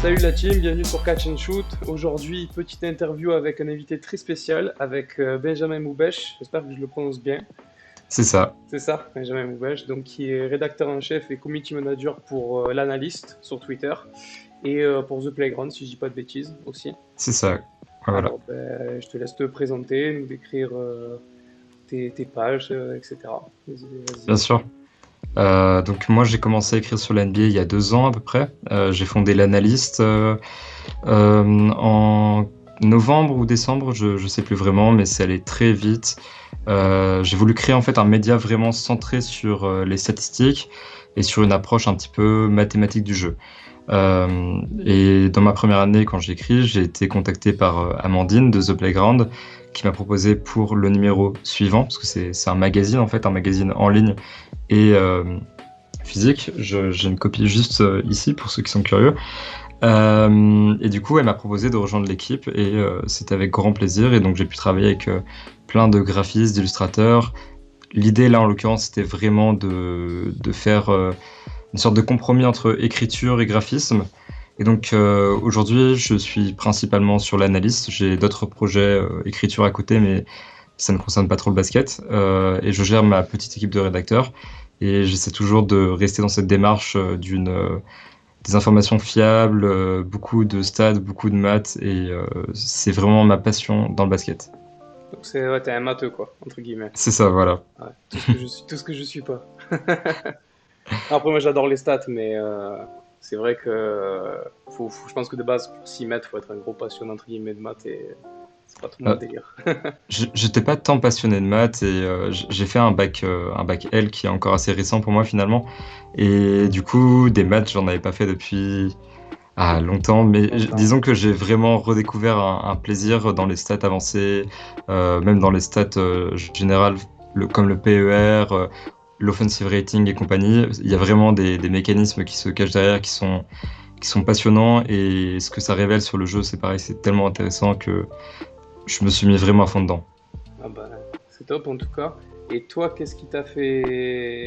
Salut la team, bienvenue sur Catch and Shoot. Aujourd'hui, petite interview avec un invité très spécial, avec Benjamin Moubèche. J'espère que je le prononce bien. C'est ça. C'est ça, Benjamin Moubèche, donc qui est rédacteur en chef et community manager pour l'analyste sur Twitter et pour The Playground, si je dis pas de bêtises aussi. C'est ça. Ouais, voilà. Alors, je te laisse te présenter, nous décrire tes pages, etc. Vas-y. Bien sûr. Donc moi j'ai commencé à écrire sur la NBA il y a 2 ans à peu près. J'ai fondé l'Analyste en novembre ou décembre, je sais plus vraiment, mais c'est allé très vite. J'ai voulu créer en fait un média vraiment centré sur les statistiques et sur une approche un petit peu mathématique du jeu. Et dans ma première année, quand j'écris, j'ai été contacté par Amandine de The Playground, qui m'a proposé pour le numéro suivant, parce que c'est un magazine en fait, un magazine en ligne et physique. J'ai une copie juste ici pour ceux qui sont curieux. Et du coup, elle m'a proposé de rejoindre l'équipe et c'était avec grand plaisir. Et donc j'ai pu travailler avec plein de graphistes, d'illustrateurs. L'idée là en l'occurrence, c'était vraiment de faire une sorte de compromis entre écriture et graphisme. Et donc aujourd'hui, je suis principalement sur l'analyse. J'ai d'autres projets écriture à côté, mais ça ne concerne pas trop le basket. Et je gère ma petite équipe de rédacteurs. Et j'essaie toujours de rester dans cette démarche des informations fiables, beaucoup de stats, beaucoup de maths. Et c'est vraiment ma passion dans le basket. Donc c'est, ouais, t'es un matheux quoi, entre guillemets. C'est ça, voilà. Ouais, tout ce que je suis pas. Après, moi, j'adore les stats, mais c'est vrai que je pense que de base, pour s'y mettre, faut être un gros passionné entre guillemets de maths et c'est pas tout mon Euh, délire. J'étais pas tant passionné de maths et j'ai fait un bac L qui est encore assez récent pour moi finalement. Et du coup, des maths, j'en avais pas fait depuis longtemps. Mais Longtemps. disons que j'ai vraiment redécouvert un plaisir dans les stats avancées, même dans les stats générales, comme le PER, l'offensive rating et compagnie. Il y a vraiment des mécanismes qui se cachent derrière, qui sont passionnants. Et ce que ça révèle sur le jeu, c'est pareil, c'est tellement intéressant que je me suis mis vraiment à fond dedans. Ah bah, c'est top en tout cas. Et toi, qu'est-ce qui a fait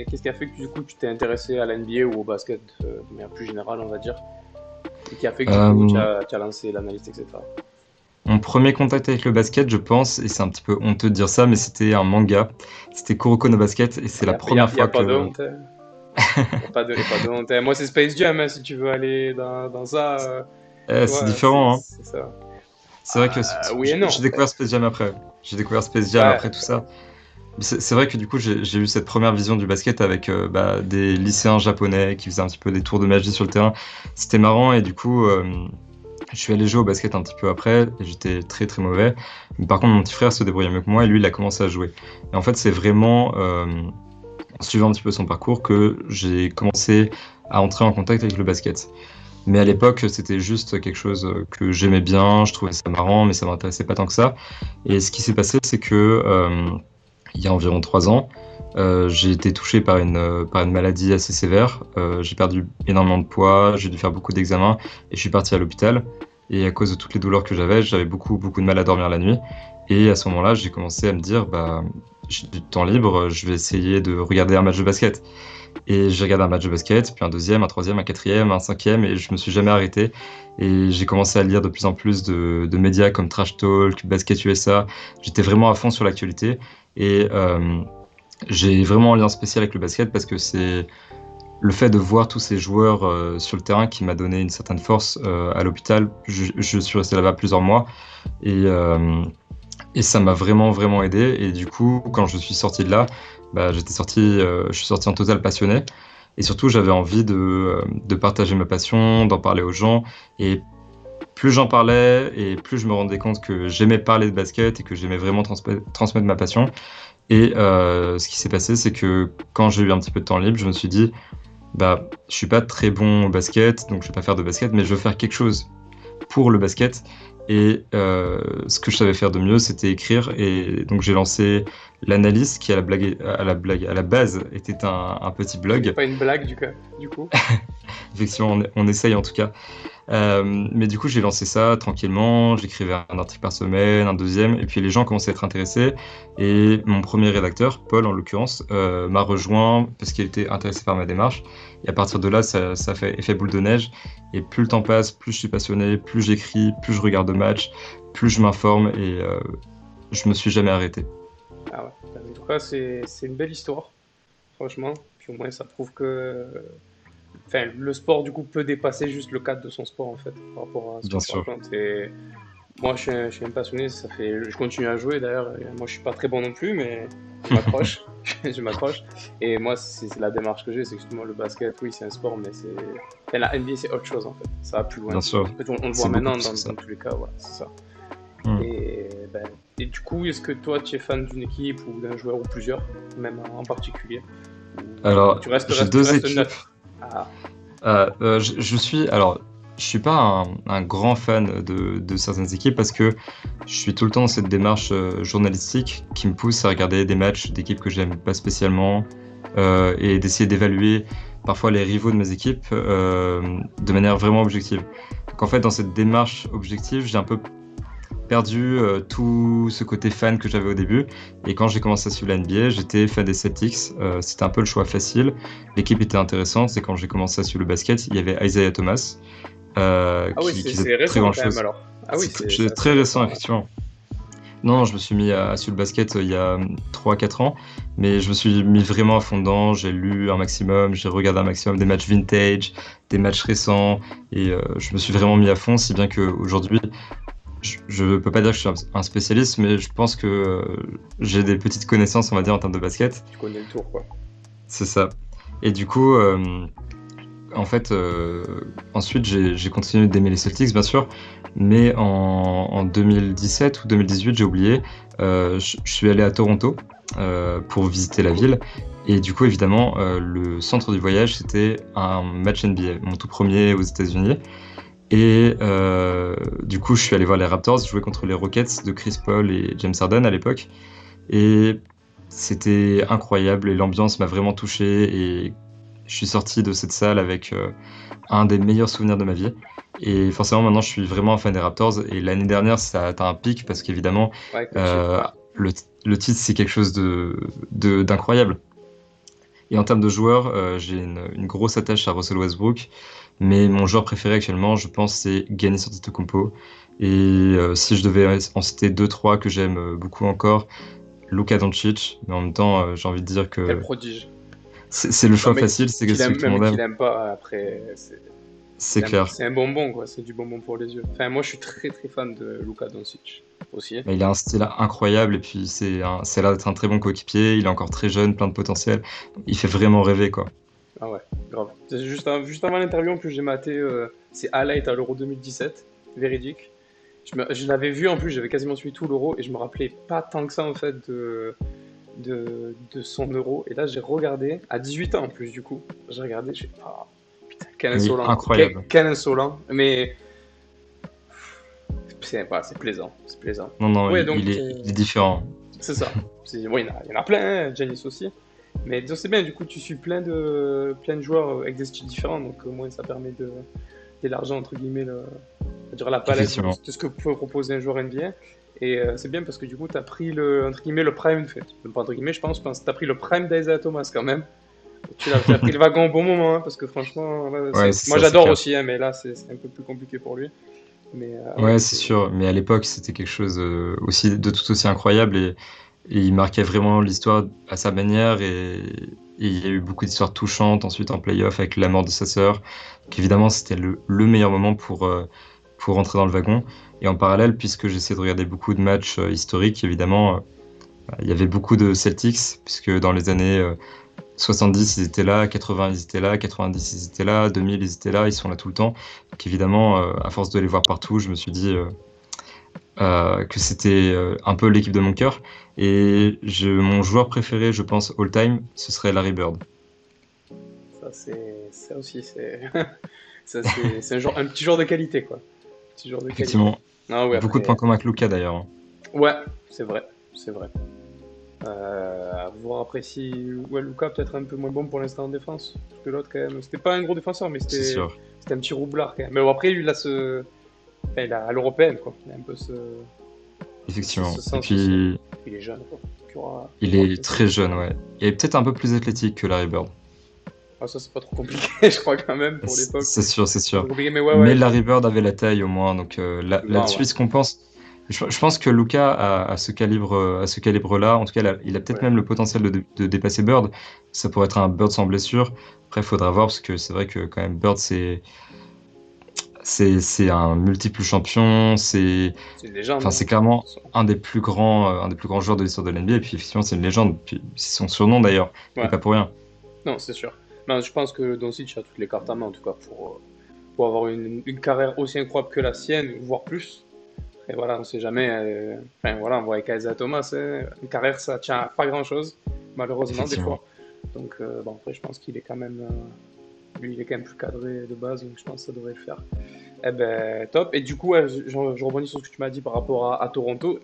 que du coup tu t'es intéressé à l'NBA ou au basket de manière plus générale, on va dire, et qui a fait que du coup Euh, tu as lancé l'analyste, etc. Mon premier contact avec le basket, je pense, et c'est un petit peu honteux de dire ça, mais c'était un manga. C'était Kuroko no Basket, et c'est la première Y a fois pas de que. honte, hein. Y a pas de honte, hein. Moi, c'est Space Jam, hein, si tu veux aller dans ça, tu C'est vois, différent, hein. c'est ça. C'est vrai que Oui et j'ai non. découvert Space Jam après. J'ai découvert Space Jam Ouais, après tout ça. Mais c'est vrai que du coup, j'ai eu cette première vision du basket avec des lycéens japonais qui faisaient un petit peu des tours de magie sur le terrain. C'était marrant, et du coup, je suis allé jouer au basket un petit peu après, et j'étais très très mauvais. Mais par contre, mon petit frère se débrouillait mieux que moi, et lui, il a commencé à jouer. Et en fait, c'est vraiment en suivant un petit peu son parcours que j'ai commencé à entrer en contact avec le basket. Mais à l'époque, c'était juste quelque chose que j'aimais bien, je trouvais ça marrant, mais ça m'intéressait pas tant que ça. Et ce qui s'est passé, c'est que il y a environ 3 ans, j'ai été touché par une maladie assez sévère. J'ai perdu énormément de poids, j'ai dû faire beaucoup d'examens et je suis parti à l'hôpital. Et à cause de toutes les douleurs que j'avais beaucoup, beaucoup de mal à dormir la nuit. Et à ce moment-là, j'ai commencé à me dire, bah, j'ai du temps libre, je vais essayer de regarder un match de basket. Et j'ai regardé un match de basket, puis un deuxième, un troisième, un quatrième, un cinquième, et je me suis jamais arrêté. Et j'ai commencé à lire de plus en plus de médias comme Trash Talk, Basket USA. J'étais vraiment à fond sur l'actualité. Et j'ai vraiment un lien spécial avec le basket parce que c'est le fait de voir tous ces joueurs sur le terrain qui m'a donné une certaine force à l'hôpital. Je suis resté là-bas plusieurs mois et ça m'a vraiment, vraiment aidé. Et du coup, quand je suis sorti de là, bah, je suis sorti en total passionné. Et surtout, j'avais envie de partager ma passion, d'en parler aux gens. Et plus j'en parlais, et plus je me rendais compte que j'aimais parler de basket et que j'aimais vraiment transmettre ma passion. Et ce qui s'est passé, c'est que quand j'ai eu un petit peu de temps libre, je me suis dit, bah, je suis pas très bon au basket, donc je vais pas faire de basket, mais je veux faire quelque chose pour le basket. Et ce que je savais faire de mieux, c'était écrire. Et donc j'ai lancé l'analyse, qui à la base était un petit C'était blog. pas une blague du coup. Effectivement, on essaye en tout cas. Mais du coup, j'ai lancé ça tranquillement. J'écrivais un article par semaine, un deuxième, et puis les gens commençaient à être intéressés. Et mon premier rédacteur, Paul en l'occurrence, m'a rejoint parce qu'il était intéressé par ma démarche. Et à partir de là, ça fait effet boule de neige. Et plus le temps passe, plus je suis passionné, plus j'écris, plus je regarde de matchs, plus je m'informe, et je me suis jamais arrêté. Ah ouais. En tout cas, c'est une belle histoire, franchement. Puis au moins, ça prouve que enfin, le sport, du coup, peut dépasser juste le cadre de son sport, en fait, par rapport à ce que Bien tu sûr. racontes. Et moi, je suis un passionné, ça fait... je continue à jouer, d'ailleurs. Et moi, je suis pas très bon non plus, mais je m'accroche. Je m'accroche. Et moi, c'est la démarche que j'ai, c'est justement le basket, oui, c'est un sport, mais c'est... enfin, la NBA, c'est autre chose, en fait. Ça va plus loin. Bien sûr, En fait, on le voit c'est beaucoup maintenant plus que ça. dans tous les cas, voilà, c'est ça. Hmm. Et, ben, et du coup, est-ce que toi, tu es fan d'une équipe ou d'un joueur ou plusieurs, même en particulier? Ou Alors, j'ai tu deux restes équipes. neutre? Ah, Je suis pas un grand fan de certaines équipes parce que je suis tout le temps dans cette démarche journalistique qui me pousse à regarder des matchs d'équipes que j'aime pas spécialement, et d'essayer d'évaluer parfois les rivaux de mes équipes de manière vraiment objective. Donc en fait, dans cette démarche objective, j'ai un peu perdu tout ce côté fan que j'avais au début. Et quand j'ai commencé à suivre la NBA, j'étais fan des Celtics. C'était un peu le choix facile. L'équipe était intéressante. Et quand j'ai commencé à suivre le basket, il y avait Isaiah Thomas ah oui, qui faisait c'est très récent grande quand même chose. alors. Ah oui, c'est C'est assez très récent, récent. effectivement. Non, je me suis mis à suivre le basket il y a 3 4 ans, mais je me suis mis vraiment à fond dedans. J'ai lu un maximum, j'ai regardé un maximum des matchs vintage, des matchs récents, et je me suis vraiment mis à fond, si bien qu'aujourd'hui, je peux pas dire que je suis un spécialiste, mais je pense que j'ai des petites connaissances, on va dire, en termes de basket. Tu connais le tour, quoi. C'est ça. Et du coup, en fait, ensuite, j'ai continué d'aimer les Celtics, bien sûr, mais en 2017 ou 2018, j'ai oublié, je suis allé à Toronto pour visiter la ville. Et du coup, évidemment, le centre du voyage, c'était un match NBA, mon tout premier aux États-Unis. Et du coup, je suis allé voir les Raptors jouer contre les Rockets de Chris Paul et James Harden à l'époque. Et c'était incroyable et l'ambiance m'a vraiment touché. Et je suis sorti de cette salle avec un des meilleurs souvenirs de ma vie. Et forcément, maintenant, je suis vraiment un fan des Raptors. Et l'année dernière, ça a atteint un pic parce qu'évidemment, Ouais, avec le titre, euh, ouais. le titre, c'est quelque chose d'incroyable. Et en termes de joueurs, j'ai une grosse attache à Russell Westbrook, mais mon joueur préféré actuellement, je pense, c'est Giannis Antetokounmpo. Et si je devais en citer deux, trois que j'aime beaucoup encore, Luka Doncic, mais en même temps, j'ai envie de dire Quel que prodige. c'est le Non, choix facile, c'est celui que tout le même monde qu'il aime. aime pas, après, C'est clair. c'est un bonbon, quoi. C'est du bonbon pour les yeux. Enfin, moi, je suis très très fan de Luka Doncic aussi. Mais il a un style incroyable et puis c'est l'air d'être un très bon coéquipier. Il est encore très jeune, plein de potentiel. Il fait vraiment rêver, quoi. Ah ouais, grave. C'est juste, juste avant l'interview, en plus, j'ai maté c'est Highlight à l'Euro 2017, véridique. Je l'avais vu en plus, j'avais quasiment suivi tout l'Euro et je me rappelais pas tant que ça en fait de son Euro. Et là, j'ai regardé, à 18 ans en plus, du coup. J'ai regardé, j'ai fait, ah, putain, quel Il est insolent, quoi. incroyable. Quel insolent. Mais c'est voilà, c'est plaisant, c'est plaisant. Non, non, Ouais, donc, il est différent. c'est ça. Ouais, il y en a plein, hein, Giannis aussi. Mais donc, c'est bien, du coup, tu suis plein de joueurs avec des styles différents, donc au moins ça permet d'élargir entre guillemets je dirais la palette Effectivement. de ce que peut proposer un joueur NBA. Et c'est bien parce que du coup, tu as pris entre guillemets, le prime, fait. Même pas entre guillemets, je pense que tu as pris le prime d'Isaiah Thomas quand même. Tu as pris le wagon au bon moment, hein, parce que franchement, là, Ouais, moi c'est ça, c'est j'adore clair. aussi, hein, mais là c'est un peu plus compliqué pour lui. Mais ouais, Ouais, c'est sûr. Mais à l'époque, c'était quelque chose aussi de tout aussi incroyable et il marquait vraiment l'histoire à sa manière et il y a eu beaucoup d'histoires touchantes ensuite en playoff avec la mort de sa sœur. Donc évidemment, c'était le meilleur moment pour rentrer dans le wagon. Et en parallèle, puisque j'essaie de regarder beaucoup de matchs historiques, évidemment, il y avait beaucoup de Celtics, puisque dans les années 70, ils étaient là, 80, ils étaient là, 90, ils étaient là, 2000, ils étaient là, ils sont là tout le temps. Donc évidemment, à force de les voir partout, je me suis dit que c'était un peu l'équipe de mon cœur. Et mon joueur préféré, je pense, all-time, ce serait Larry Bird. ça aussi, c'est c'est un petit joueur de qualité, quoi. Petit joueur de qualité. Effectivement, Ah oui, beaucoup de points après, communs avec Luka d'ailleurs, hein. ouais, c'est vrai, c'est vrai. À voir après si ouais, Luka peut-être un peu moins bon pour l'instant en défense. Parce que l'autre, quand même, c'était pas un gros défenseur, mais C'est c'était sûr. c'était un petit roublard quand même. Mais bon, après, lui, il a à l'européenne, quoi. Il a un peu Effectivement. ce Et sens aussi. puis, Il est jeune, quoi. il est très jeune, ouais. Et peut-être un peu plus athlétique que Larry Bird. Ah, ça, c'est pas trop compliqué, je crois, quand même, pour l'époque. C'est sûr, c'est C'est pas sûr. trop compliqué, mais ouais, Mais ouais, Larry Bird avait la taille au moins, donc plus grand, là-dessus, ouais. il se compense. Je pense que Luka a ce calibre-là. En tout cas, il a peut-être Ouais. même le potentiel de dépasser Bird. Ça pourrait être un Bird sans blessure. Après, il faudra voir parce que c'est vrai que quand même Bird, c'est un multiple champion. C'est une légende, Enfin, hein. c'est clairement un des plus grands joueurs de l'histoire de l'NBA. Et puis effectivement, c'est une légende. Puis c'est son surnom d'ailleurs. Et Ouais, pas pour rien. non, c'est sûr. Non, je pense que Doncic a toutes les cartes à main, en tout cas, pour avoir une carrière aussi incroyable que la sienne, voire plus. Et voilà, on sait jamais. Enfin, voilà, on voit avec Isaiah Thomas, hein, une carrière, ça tient à pas grand-chose, malheureusement, des Effectivement. fois. Donc, bon, après, je pense qu'il est quand même. Lui, il est quand même plus cadré de base, donc je pense que ça devrait le faire. Eh ben, top. Et du coup, ouais, je rebondis sur ce que tu m'as dit par rapport à Toronto.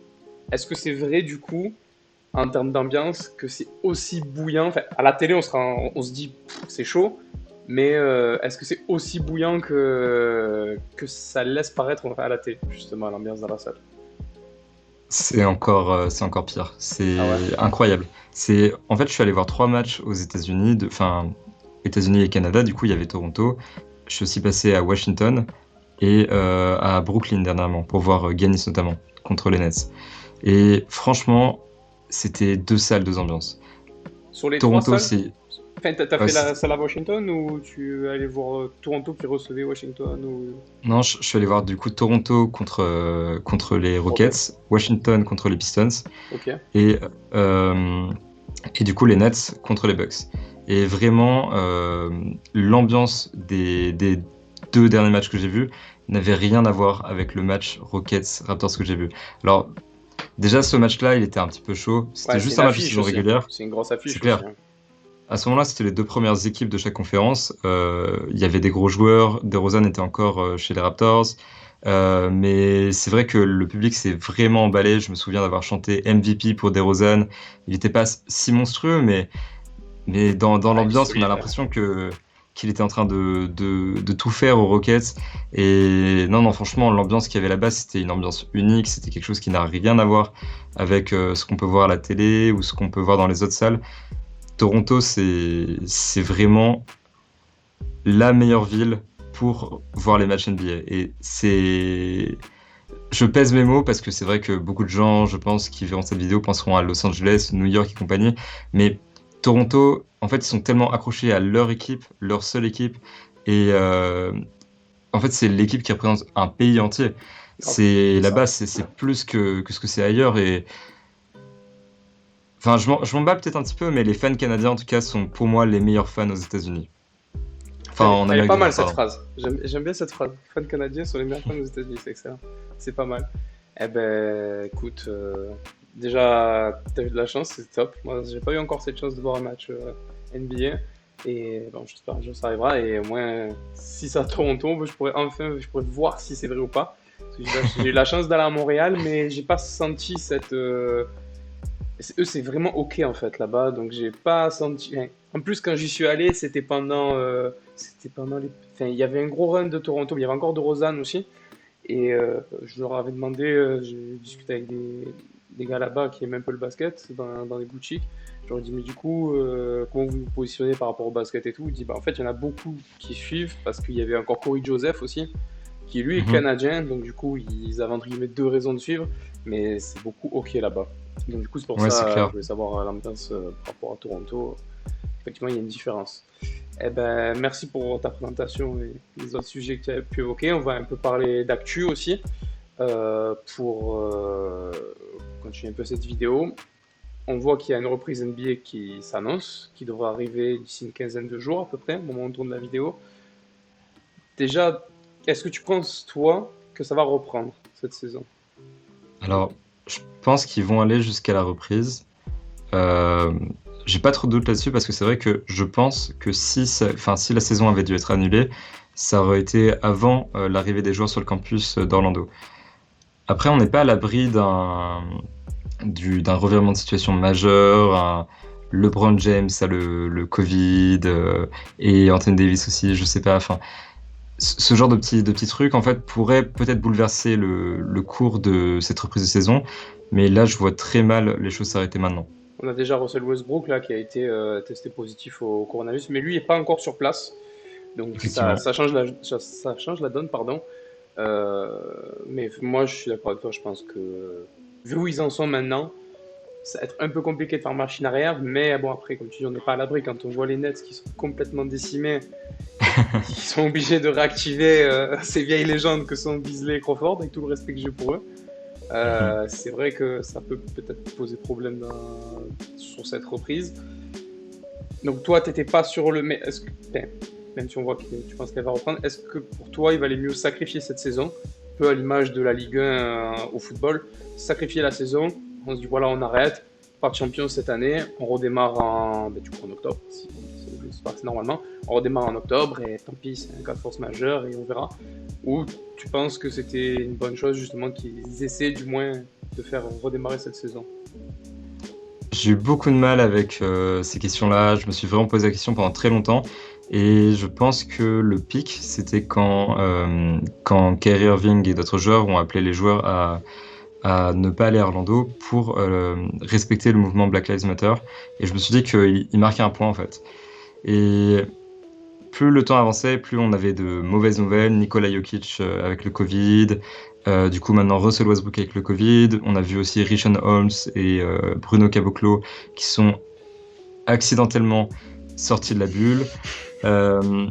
Est-ce que c'est vrai, du coup, en termes d'ambiance, que c'est aussi bouillant? Enfin, à la télé, on se dit, pff, c'est chaud, mais est-ce que c'est aussi bouillant que ça laisse paraître à la télé, justement, l'ambiance dans la salle? C'est encore pire. C'est Ah ouais? incroyable. En fait, je suis allé voir 3 matchs aux États-Unis, enfin, États-Unis et Canada. Du coup, il y avait Toronto. Je suis aussi passé à Washington et à Brooklyn dernièrement pour voir Giannis notamment contre les Nets. Et franchement, c'était 2 salles, 2 ambiances. Sur les trois Toronto, salles? c'est Enfin, t'as ouais, fait la salle à Washington ou tu es allé voir Toronto qui recevait Washington ou non, je suis allé voir du coup Toronto contre les Rockets? Rockets, Washington contre les Pistons Ok. et euh, et du coup les Nets contre les Bucks. Et vraiment, l'ambiance des 2 derniers matchs que j'ai vus n'avait rien à voir avec le match Rockets-Raptors que j'ai vu. Alors, déjà, ce match-là, il était un petit peu chaud. Ouais, C'était c'est juste une un match de affiche saison aussi. régulière, C'est une grosse c'est affiche aussi, clair. hein. À ce moment-là, c'était les 2 premières équipes de chaque conférence. Il y avait des gros joueurs. DeRozan était encore chez les Raptors. Mais c'est vrai que le public s'est vraiment emballé. Je me souviens d'avoir chanté MVP pour DeRozan. Il n'était pas si monstrueux, mais dans Ah, il est l'ambiance, on a solide, hein. l'impression qu'il était en train de tout faire aux Rockets. Et non, non, franchement, l'ambiance qu'il y avait là-bas, c'était une ambiance unique. C'était quelque chose qui n'a rien à voir avec ce qu'on peut voir à la télé ou ce qu'on peut voir dans les autres salles. Toronto, c'est vraiment la meilleure ville pour voir les matchs NBA. Et je pèse mes mots parce que c'est vrai que beaucoup de gens, je pense, qui verront cette vidéo penseront à Los Angeles, New York et compagnie. Mais Toronto, en fait, ils sont tellement accrochés à leur équipe, leur seule équipe. Et en fait, c'est l'équipe qui représente un pays entier. Grave, C'est c'est ça. là-bas, c'est plus que ce que c'est ailleurs. Et enfin, je m'en bats peut-être un petit peu, mais les fans canadiens, en tout cas, sont pour moi les meilleurs fans aux États-Unis. Enfin, en Elle est Amérique pas du mal Nord, cette pardon. phrase. J'aime bien cette phrase. Fans canadiens sont les meilleurs fans aux États-Unis, c'est excellent. C'est pas mal. Eh ben, écoute, déjà, t'as eu de la chance, c'est top. Moi, j'ai pas eu encore cette chance de voir un match NBA. Et bon, j'espère un jour ça arrivera. Et au moins, si c'est à Toronto, je pourrais voir si c'est vrai ou pas. Parce que j'ai eu la chance d'aller à Montréal, mais j'ai pas senti cette. Eux, c'est vraiment ok en fait là-bas, donc j'ai pas senti. Enfin, en plus, quand j'y suis allé, c'était pendant les. Enfin, il y avait un gros run de Toronto, mais il y avait encore de Rosanne aussi. Et je leur avais demandé, j'ai discuté avec des gars là-bas qui aiment un peu le basket dans les boutiques. Je leur ai dit, mais du coup, comment vous vous positionnez par rapport au basket et tout? Il dit, bah en fait, il y en a beaucoup qui suivent parce qu'il y avait encore Corey Joseph aussi, qui lui est Mhm. canadien, donc du coup, ils avaient entre guillemets 2 raisons de suivre, mais c'est beaucoup ok là-bas. Donc du coup, c'est pour Ouais, c'est ça, je clair. voulais savoir l'ambiance par rapport à Toronto. Effectivement, il y a une différence. Eh ben, merci pour ta présentation et les autres sujets que tu as pu évoquer. On va un peu parler d'actu aussi pour continuer un peu cette vidéo. On voit qu'il y a une reprise NBA qui s'annonce, qui devrait arriver d'ici une quinzaine de jours à peu près, au moment où on tourne la vidéo. Déjà, est-ce que tu penses, toi, que ça va reprendre cette saison? Alors, je pense qu'ils vont aller jusqu'à la reprise. Euh, j'ai pas trop de doute là-dessus parce que c'est vrai que je pense que si la saison avait dû être annulée, ça aurait été avant l'arrivée des joueurs sur le campus d'Orlando. Après, on n'est pas à l'abri d'un revirement de situation majeur. LeBron James a le Covid et Anthony Davis aussi, je sais pas. Enfin, ce genre de petits trucs, en fait, pourrait peut-être bouleverser le cours de cette reprise de saison. Mais là, je vois très mal les choses s'arrêter maintenant. On a déjà Russell Westbrook là, qui a été testé positif au coronavirus, mais lui n'est pas encore sur place. Donc Effectivement. ça change la donne, pardon. Mais moi, je suis d'accord avec toi. Je pense que vu où ils en sont maintenant, ça va être un peu compliqué de faire machine arrière. Mais bon, après, comme tu dis, on n'est pas à l'abri. Quand on voit les Nets qui sont complètement décimés et qui sont obligés de réactiver ces vieilles légendes que sont Beasley et Crawford, avec tout le respect que j'ai pour eux, Mhm. c'est vrai que ça peut peut-être poser problème sur cette reprise. Donc toi, t'étais pas sur le... Mais est-ce que, même si on voit que tu penses qu'elle va reprendre, est-ce que pour toi, il valait mieux sacrifier cette saison, un peu à l'image de la Ligue 1 au football, sacrifier la saison, on se dit voilà, on arrête, pas de champion cette année, on redémarre du coup en octobre, si ça se passe normalement, on redémarre en octobre et tant pis, c'est un cas de force majeure et on verra. Ou tu penses que c'était une bonne chose justement qu'ils essaient du moins de faire redémarrer cette saison? J'ai eu beaucoup de mal avec ces questions-là. Je me suis vraiment posé la question pendant très longtemps. Et je pense que le pic, c'était quand Kyrie Irving et d'autres joueurs ont appelé les joueurs à ne pas aller à Orlando pour respecter le mouvement Black Lives Matter. Et je me suis dit qu'il marquait un point, en fait. Et plus le temps avançait, plus on avait de mauvaises nouvelles. Nikola Jokic avec le Covid. Du coup, maintenant, Russell Westbrook avec le Covid. On a vu aussi Richaun Holmes et Bruno Caboclo qui sont accidentellement sortis de la bulle. Euh,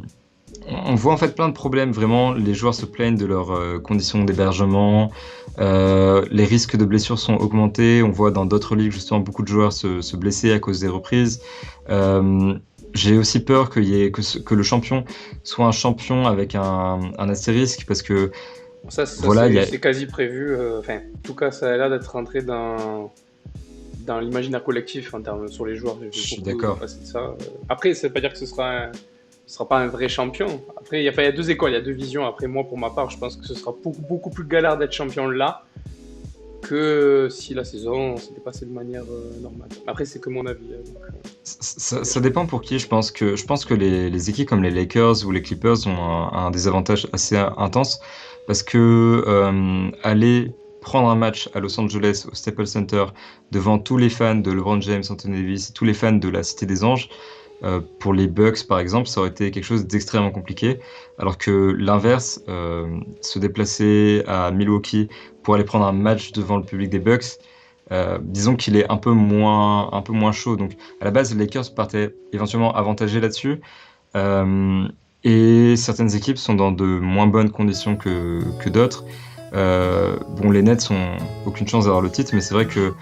on voit en fait plein de problèmes, vraiment. Les joueurs se plaignent de leurs conditions d'hébergement. Les risques de blessures sont augmentés. On voit dans d'autres ligues, justement, beaucoup de joueurs se blesser à cause des reprises. Euh, j'ai aussi peur que le champion soit un champion avec un astérisque, parce que, Ça voilà, c'est quasi prévu. Enfin, en tout cas, ça a l'air d'être rentré dans l'imaginaire collectif en termes sur les joueurs. J'ai je vu suis beaucoup d'accord. passer de ça. Après, ça veut pas dire que ce sera pas un vrai champion. Après, enfin, il y a deux écoles, il y a deux visions. Après, moi, pour ma part, je pense que ce sera beaucoup plus galère d'être champion là que si la saison s'était passée de manière normale. Après, c'est que mon avis. Donc, Ça dépend pour qui. Je pense que les équipes comme les Lakers ou les Clippers ont un désavantage assez intense, parce que aller prendre un match à Los Angeles au Staples Center devant tous les fans de LeBron James, Anthony Davis, tous les fans de la Cité des Anges, pour les Bucks par exemple, ça aurait été quelque chose d'extrêmement compliqué. Alors que l'inverse, se déplacer à Milwaukee pour aller prendre un match devant le public des Bucks, disons qu'il est un peu moins chaud. Donc, à la base, les Lakers partaient éventuellement avantagés là-dessus. Euh, et certaines équipes sont dans de moins bonnes conditions que d'autres. Bon, les Nets ont aucune chance d'avoir le titre, mais c'est vrai que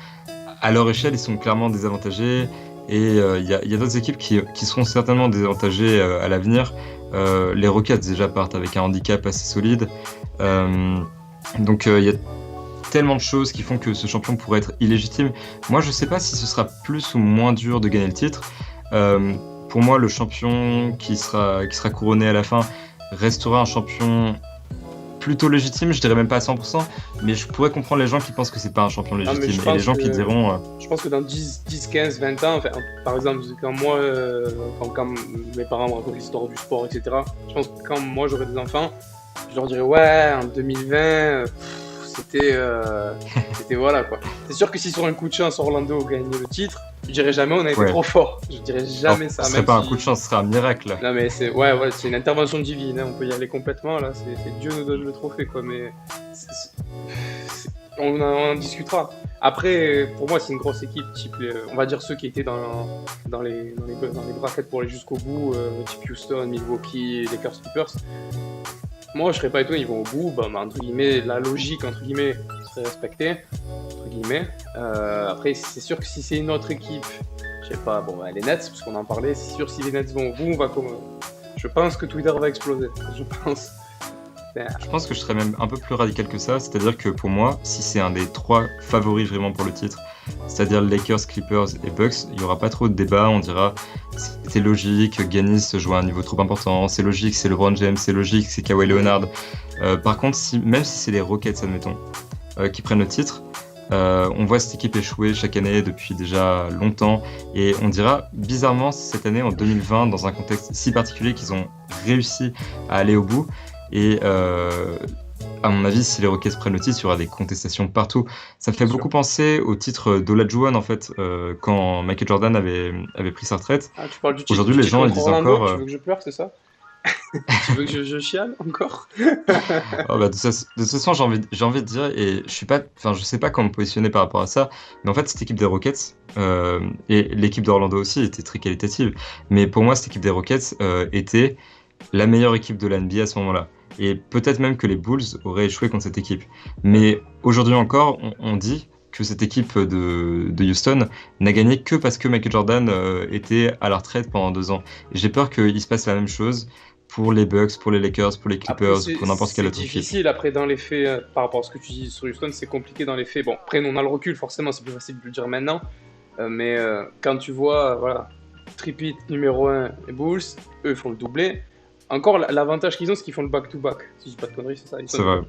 à leur échelle, ils sont clairement désavantagés. Et il y a d'autres équipes qui seront certainement désavantagées à l'avenir. Les Rockets déjà partent avec un handicap assez solide. Euh, donc il y a tellement de choses qui font que ce champion pourrait être illégitime. Moi, je sais pas si ce sera plus ou moins dur de gagner le titre. Euh, pour moi, le champion qui sera couronné à la fin restera un champion plutôt légitime. Je dirais même pas à 100%, mais je pourrais comprendre les gens qui pensent que c'est pas un champion non, mais légitime. Et les gens qui diront, je pense que dans 10, 15, 20 ans, enfin, par exemple, quand moi, quand mes parents me racontent l'histoire du sport, etc., je pense que quand moi j'aurai des enfants, je leur dirais, ouais, en 2020, c'était voilà quoi. C'est sûr que si sur un coup de chance Orlando gagne le titre, je dirais jamais on a été ouais, trop fort. Je dirais alors, jamais ça, ce serait même pas un coup de si. chance, ce serait un miracle. Non mais c'est ouais, c'est une intervention divine, hein, on peut y aller complètement là, Dieu nous donne le trophée quoi, mais on en discutera. Après, pour moi, c'est une grosse équipe, type, on va dire ceux qui étaient dans les brackets pour aller jusqu'au bout, type Houston, Milwaukee, Lakers, Clippers. Moi, je serais pas étonné, ils vont au bout, bah, entre guillemets, la logique, entre guillemets, serait respectée, entre guillemets. Après, c'est sûr que si c'est une autre équipe, je sais pas, bon, bah, les Nets, parce qu'on en parlait, c'est sûr que si les Nets vont au bout, on va comme. Je pense que Twitter va exploser, je pense. Ben, Je pense que je serais même un peu plus radical que ça, c'est-à-dire que pour moi, si c'est un des trois favoris vraiment pour le titre, c'est-à-dire Lakers, Clippers et Bucks, il n'y aura pas trop de débat, on dira c'était logique, Giannis se joue à un niveau trop important, c'est logique, c'est LeBron James, c'est logique, c'est Kawhi Leonard. Par contre, même si c'est les Rockets, admettons, qui prennent le titre, on voit cette équipe échouer chaque année depuis déjà longtemps, et on dira bizarrement cette année, en 2020, dans un contexte si particulier, qu'ils ont réussi à aller au bout. Et à mon avis, si les Rockets prennent le titre, il y aura des contestations partout. Ça me fait Bien sûr. beaucoup penser au titre d'Olajuwon, en fait, quand Michael Jordan avait pris sa retraite. Ah, tu parles Aujourd'hui, du les titre gens ils contre disent Orlando? encore Tu veux que je pleure, c'est ça? Tu veux que je chiale encore? oh, bah, de toute façon, j'ai envie de dire, et je suis pas, enfin, je sais pas comment me positionner par rapport à ça, mais en fait, cette équipe des Rockets, et l'équipe d'Orlando aussi était très qualitative, mais pour moi, cette équipe des Rockets était la meilleure équipe de la NBA à ce moment-là. Et peut-être même que les Bulls auraient échoué contre cette équipe. Ouais. Mais aujourd'hui encore, on dit que cette équipe de Houston n'a gagné que parce que Michael Jordan était à la retraite pendant 2 ans. Et j'ai peur qu'il se passe la même chose pour les Bucks, pour les Lakers, pour les Après, Clippers, pour n'importe quelle c'est autre équipe. difficile. Après, dans les faits, par rapport à ce que tu dis sur Houston, c'est compliqué dans les faits. Bon, après, on a le recul, forcément, c'est plus facile de le dire maintenant. Mais quand tu vois, voilà, Tripit numéro 1 et Bulls, eux font le doublé. Encore, l'avantage qu'ils ont, c'est qu'ils font le back-to-back. Si je dis pas de conneries, c'est ça. C'est vrai.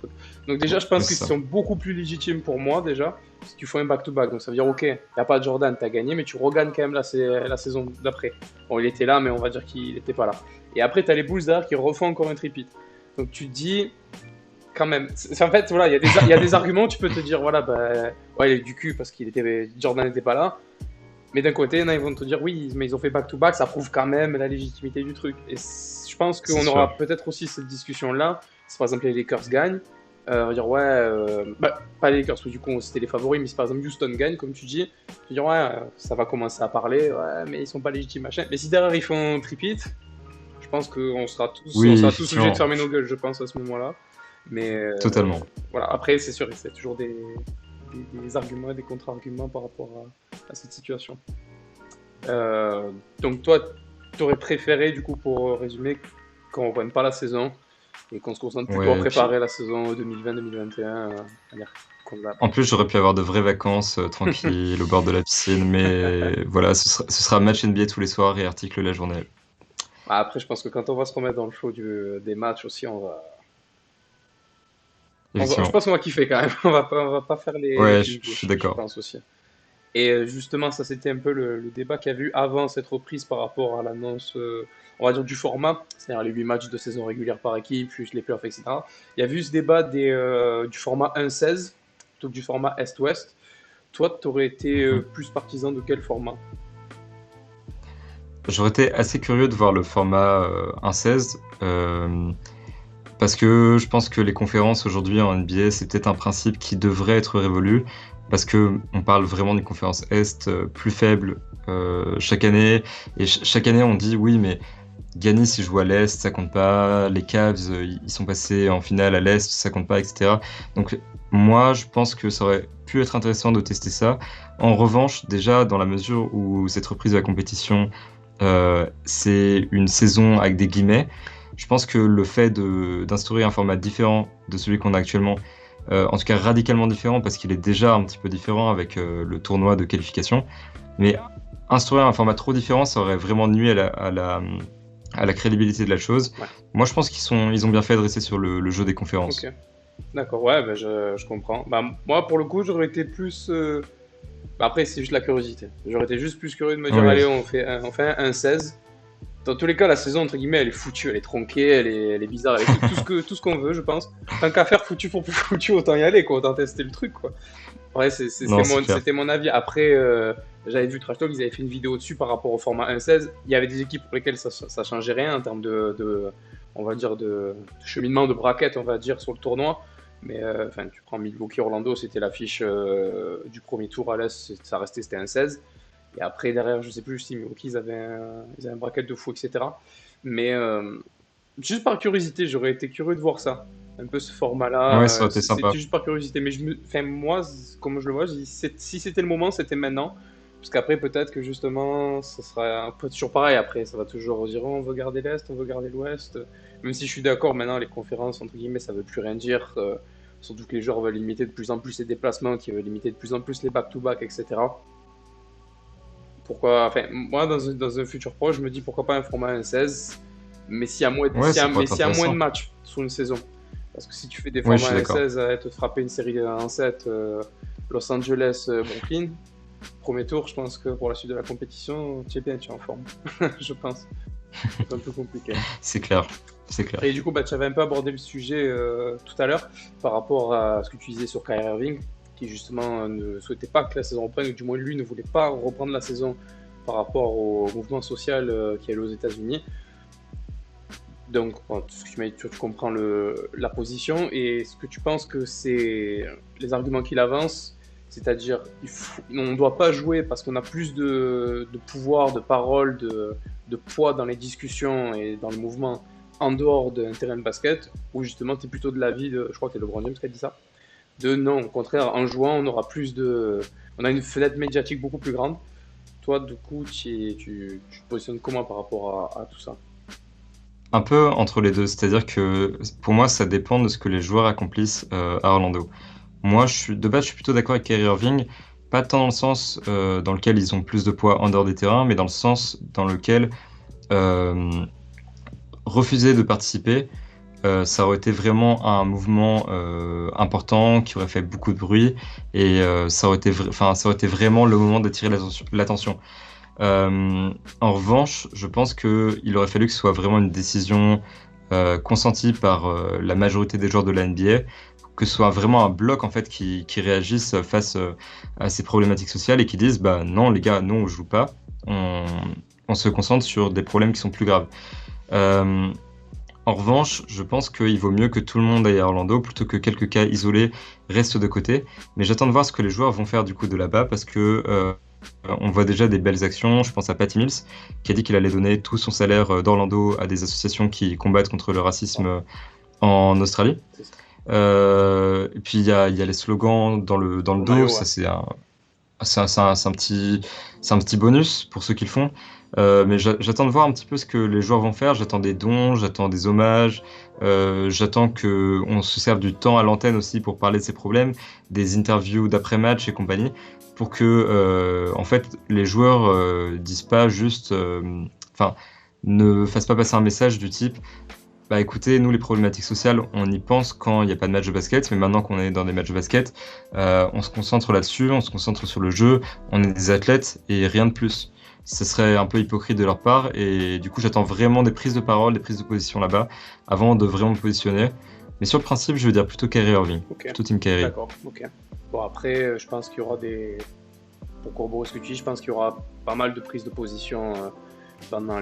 Donc, déjà, je Oui, pense qu'ils c'est ça. sont beaucoup plus légitimes pour moi, déjà, si tu fais un back-to-back. Donc, ça veut dire, ok, il n'y a pas de Jordan, t'as gagné, mais tu regagnes quand même la saison d'après. Bon, il était là, mais on va dire qu'il n'était pas là. Et après, t'as les Bulls derrière qui refont encore un tripit. Donc, tu te dis, quand même. En fait, voilà, il y a des arguments, tu peux te dire, voilà, bah, ouais, il est du cul parce Jordan n'était pas là. Mais d'un côté, ils vont te dire oui, mais ils ont fait back-to-back, ça prouve quand même la légitimité du truc. Et je pense C'est qu'on sûr. aura peut-être aussi cette discussion-là. Si par exemple les Lakers gagnent, on va dire ouais, bah, pas les Lakers, parce que du coup c'était les favoris, mais si par exemple Houston gagne, comme tu dis, tu vas dire ouais, ça va commencer à parler, ouais, mais ils sont pas légitimes, machin. Mais si derrière ils font tripit, je pense on Oui, sera tous obligés de effectivement, fermer nos gueules, je pense, à ce moment-là. Mais totalement. voilà, après c'est sûr, c'est toujours des arguments et des contre-arguments par rapport à cette situation. Donc toi, tu aurais préféré, du coup, pour résumer, qu'on ne reprenne pas la saison et qu'on se concentre plutôt à Ouais, puis préparer la saison 2020-2021, manière qu'on l'a en après. plus, j'aurais pu avoir de vraies vacances tranquilles au bord de la piscine, mais voilà, ce sera match NBA tous les soirs et article la journée. Après, je pense que quand on va se remettre dans le flow des matchs aussi, je Effectivement. pense qu'on va kiffer quand même. On va pas faire les Ouais, je fines je suis bouches, je d'accord. pense aussi. Et justement, ça c'était un peu le débat qu'il y a eu avant cette reprise par rapport à l'annonce, on va dire, du format, c'est-à-dire les 8 matchs de saison régulière par équipe, plus les playoffs, etc. Il y a eu ce débat du format 1-16 plutôt que du format Est-Ouest. Toi, tu aurais été Mhm. plus partisan de quel format? J'aurais été assez curieux de voir le format 1-16, parce que je pense que les conférences aujourd'hui en NBA, c'est peut-être un principe qui devrait être révolu, parce que on parle vraiment d'une conférence Est plus faible chaque année, et chaque année on dit oui, mais Giannis il joue à l'Est, ça compte pas, les Cavs ils sont passés en finale à l'Est, ça compte pas, etc. Donc moi je pense que ça aurait pu être intéressant de tester ça. En revanche, déjà dans la mesure où cette reprise de la compétition, c'est une saison avec des guillemets, je pense que le fait d'instaurer un format différent de celui qu'on a actuellement, en tout cas radicalement différent parce qu'il est déjà un petit peu différent avec le tournoi de qualification, mais instaurer un format trop différent, ça aurait vraiment nuit à la crédibilité de la chose. Ouais, Moi, je pense ils ont bien fait de rester sur le jeu des ok. conférences. D'accord, ouais, bah, je comprends. Bah, moi, pour le coup, j'aurais été plus. Bah, après, c'est juste la curiosité. J'aurais été juste plus curieux de me dire, Oui, allez, on fait un 16. Dans tous les cas, la saison, entre guillemets, elle est foutue, elle est tronquée, elle est bizarre, elle est tout ce qu'on veut, je pense. Tant qu'à faire foutu pour foutu, autant y aller, quoi, autant tester le truc, quoi. Ouais, non, c'est clair. c'était mon avis. Après, j'avais vu Trash Talk, ils avaient fait une vidéo dessus par rapport au format 1.16. Il y avait des équipes pour lesquelles ça changeait rien en termes on va dire, de cheminement de braquette, on va dire, sur le tournoi. Mais enfin, tu prends Milwaukee Orlando, c'était l'affiche du premier tour à l'Est, c'était un 16. Et après, derrière, je sais plus si Milwaukee, ils avaient un bracket de fou, etc. Mais juste par curiosité, j'aurais été curieux de voir ça. Un peu ce Ouais, format-là, ça aurait été c'était sympa. juste par curiosité. Mais enfin, moi, comme je le vois, je dis, si c'était le moment, c'était maintenant. Parce qu'après, peut-être que justement, ça sera un peu toujours pareil. Après, ça va toujours dire, oh, on veut garder l'Est, on veut garder l'Ouest. Même si je suis d'accord, maintenant, les conférences, entre guillemets, ça veut plus rien dire. Surtout que les joueurs veulent limiter de plus en plus les déplacements, qui veulent limiter de plus en plus les back-to-back, etc. Pourquoi, enfin, moi, dans un futur proche, je me dis pourquoi pas un format 1-16, mais Ouais, ça pourrait être s'il y a moins de intéressant. matchs sur une saison. Parce que si tu fais des Ouais, je formats suis d'accord. 1-16 à te frapper une série en 7, Los Angeles, Brooklyn, premier tour, je pense que pour la suite de la compétition, tu es bien, tu es en forme, je pense. C'est un peu compliqué. C'est clair, c'est clair. Et du coup, bah, tu avais un peu abordé le sujet tout à l'heure par rapport à ce que tu disais sur Kyrie Irving, qui justement ne souhaitait pas que la saison reprenne, ou du moins lui ne voulait pas reprendre la saison par rapport au mouvement social qui est aux États-Unis. Donc, bon, tout ce que tu m'as dit, tu comprends la position et ce que tu penses que c'est les arguments qu'il avance, c'est-à-dire on ne doit pas jouer parce qu'on a plus de pouvoir, de parole, de poids dans les discussions et dans le mouvement en dehors d'un terrain de basket, ou justement tu es plutôt de l'avis de, je crois que c'est LeBron James qui a dit ça, de non, au contraire, en jouant, on aura on a une fenêtre médiatique beaucoup plus grande. Toi, du coup, tu te positionnes comment par rapport à tout ça? Un peu entre les deux, c'est-à-dire que pour moi, ça dépend de ce que les joueurs accomplissent à Orlando. Moi, de base, je suis plutôt d'accord avec Kyrie Irving, pas tant dans le sens dans lequel ils ont plus de poids en dehors des terrains, mais dans le sens dans lequel euh, refuser de participer, ça aurait été vraiment un mouvement important qui aurait fait beaucoup de bruit et ça aurait été vraiment le moment d'attirer l'attention. En revanche, je pense qu'il aurait fallu que ce soit vraiment une décision consentie par la majorité des joueurs de la NBA, que ce soit vraiment un bloc en fait qui réagisse face à ces problématiques sociales et qui disent bah non les gars, nous on joue pas, on, on se concentre sur des problèmes qui sont plus graves. Euh, En revanche, je pense qu'il vaut mieux que tout le monde aille à Orlando plutôt que quelques cas isolés restent de côté. Mais j'attends de voir ce que les joueurs vont faire du coup de là-bas parce que on voit déjà des belles actions. Je pense à Patty Mills qui a dit qu'il allait donner tout son salaire d'Orlando à des associations qui combattent contre le racisme en Australie. C'est ça. Et puis il y a les slogans dans le Au dos. maillot, Ça ouais. c'est un petit bonus pour ceux qui le font. Mais j'attends de voir un petit peu ce que les joueurs vont faire. J'attends des dons, j'attends des hommages, j'attends qu'on se serve du temps à l'antenne aussi pour parler de ces problèmes, des interviews d'après-match et compagnie, pour que en fait les joueurs disent pas juste, enfin, ne fassent pas passer un message du type. Bah écoutez, nous les problématiques sociales, on y pense quand il n'y a pas de match de basket, mais maintenant qu'on est dans des matchs de basket, on se concentre là-dessus, on se concentre sur le jeu, on est des athlètes et rien de plus. Ce serait un peu hypocrite de leur part et du coup j'attends vraiment des prises de parole, des prises de position là-bas avant de vraiment me positionner. Mais sur le principe, je veux dire plutôt Kyrie Irving, Ok, plutôt Team Kyrie. d'accord, ok. Bon, après, je pense qu'il y aura pour corroborer ce que tu dis, je pense qu'il y aura pas mal de prises de position pendant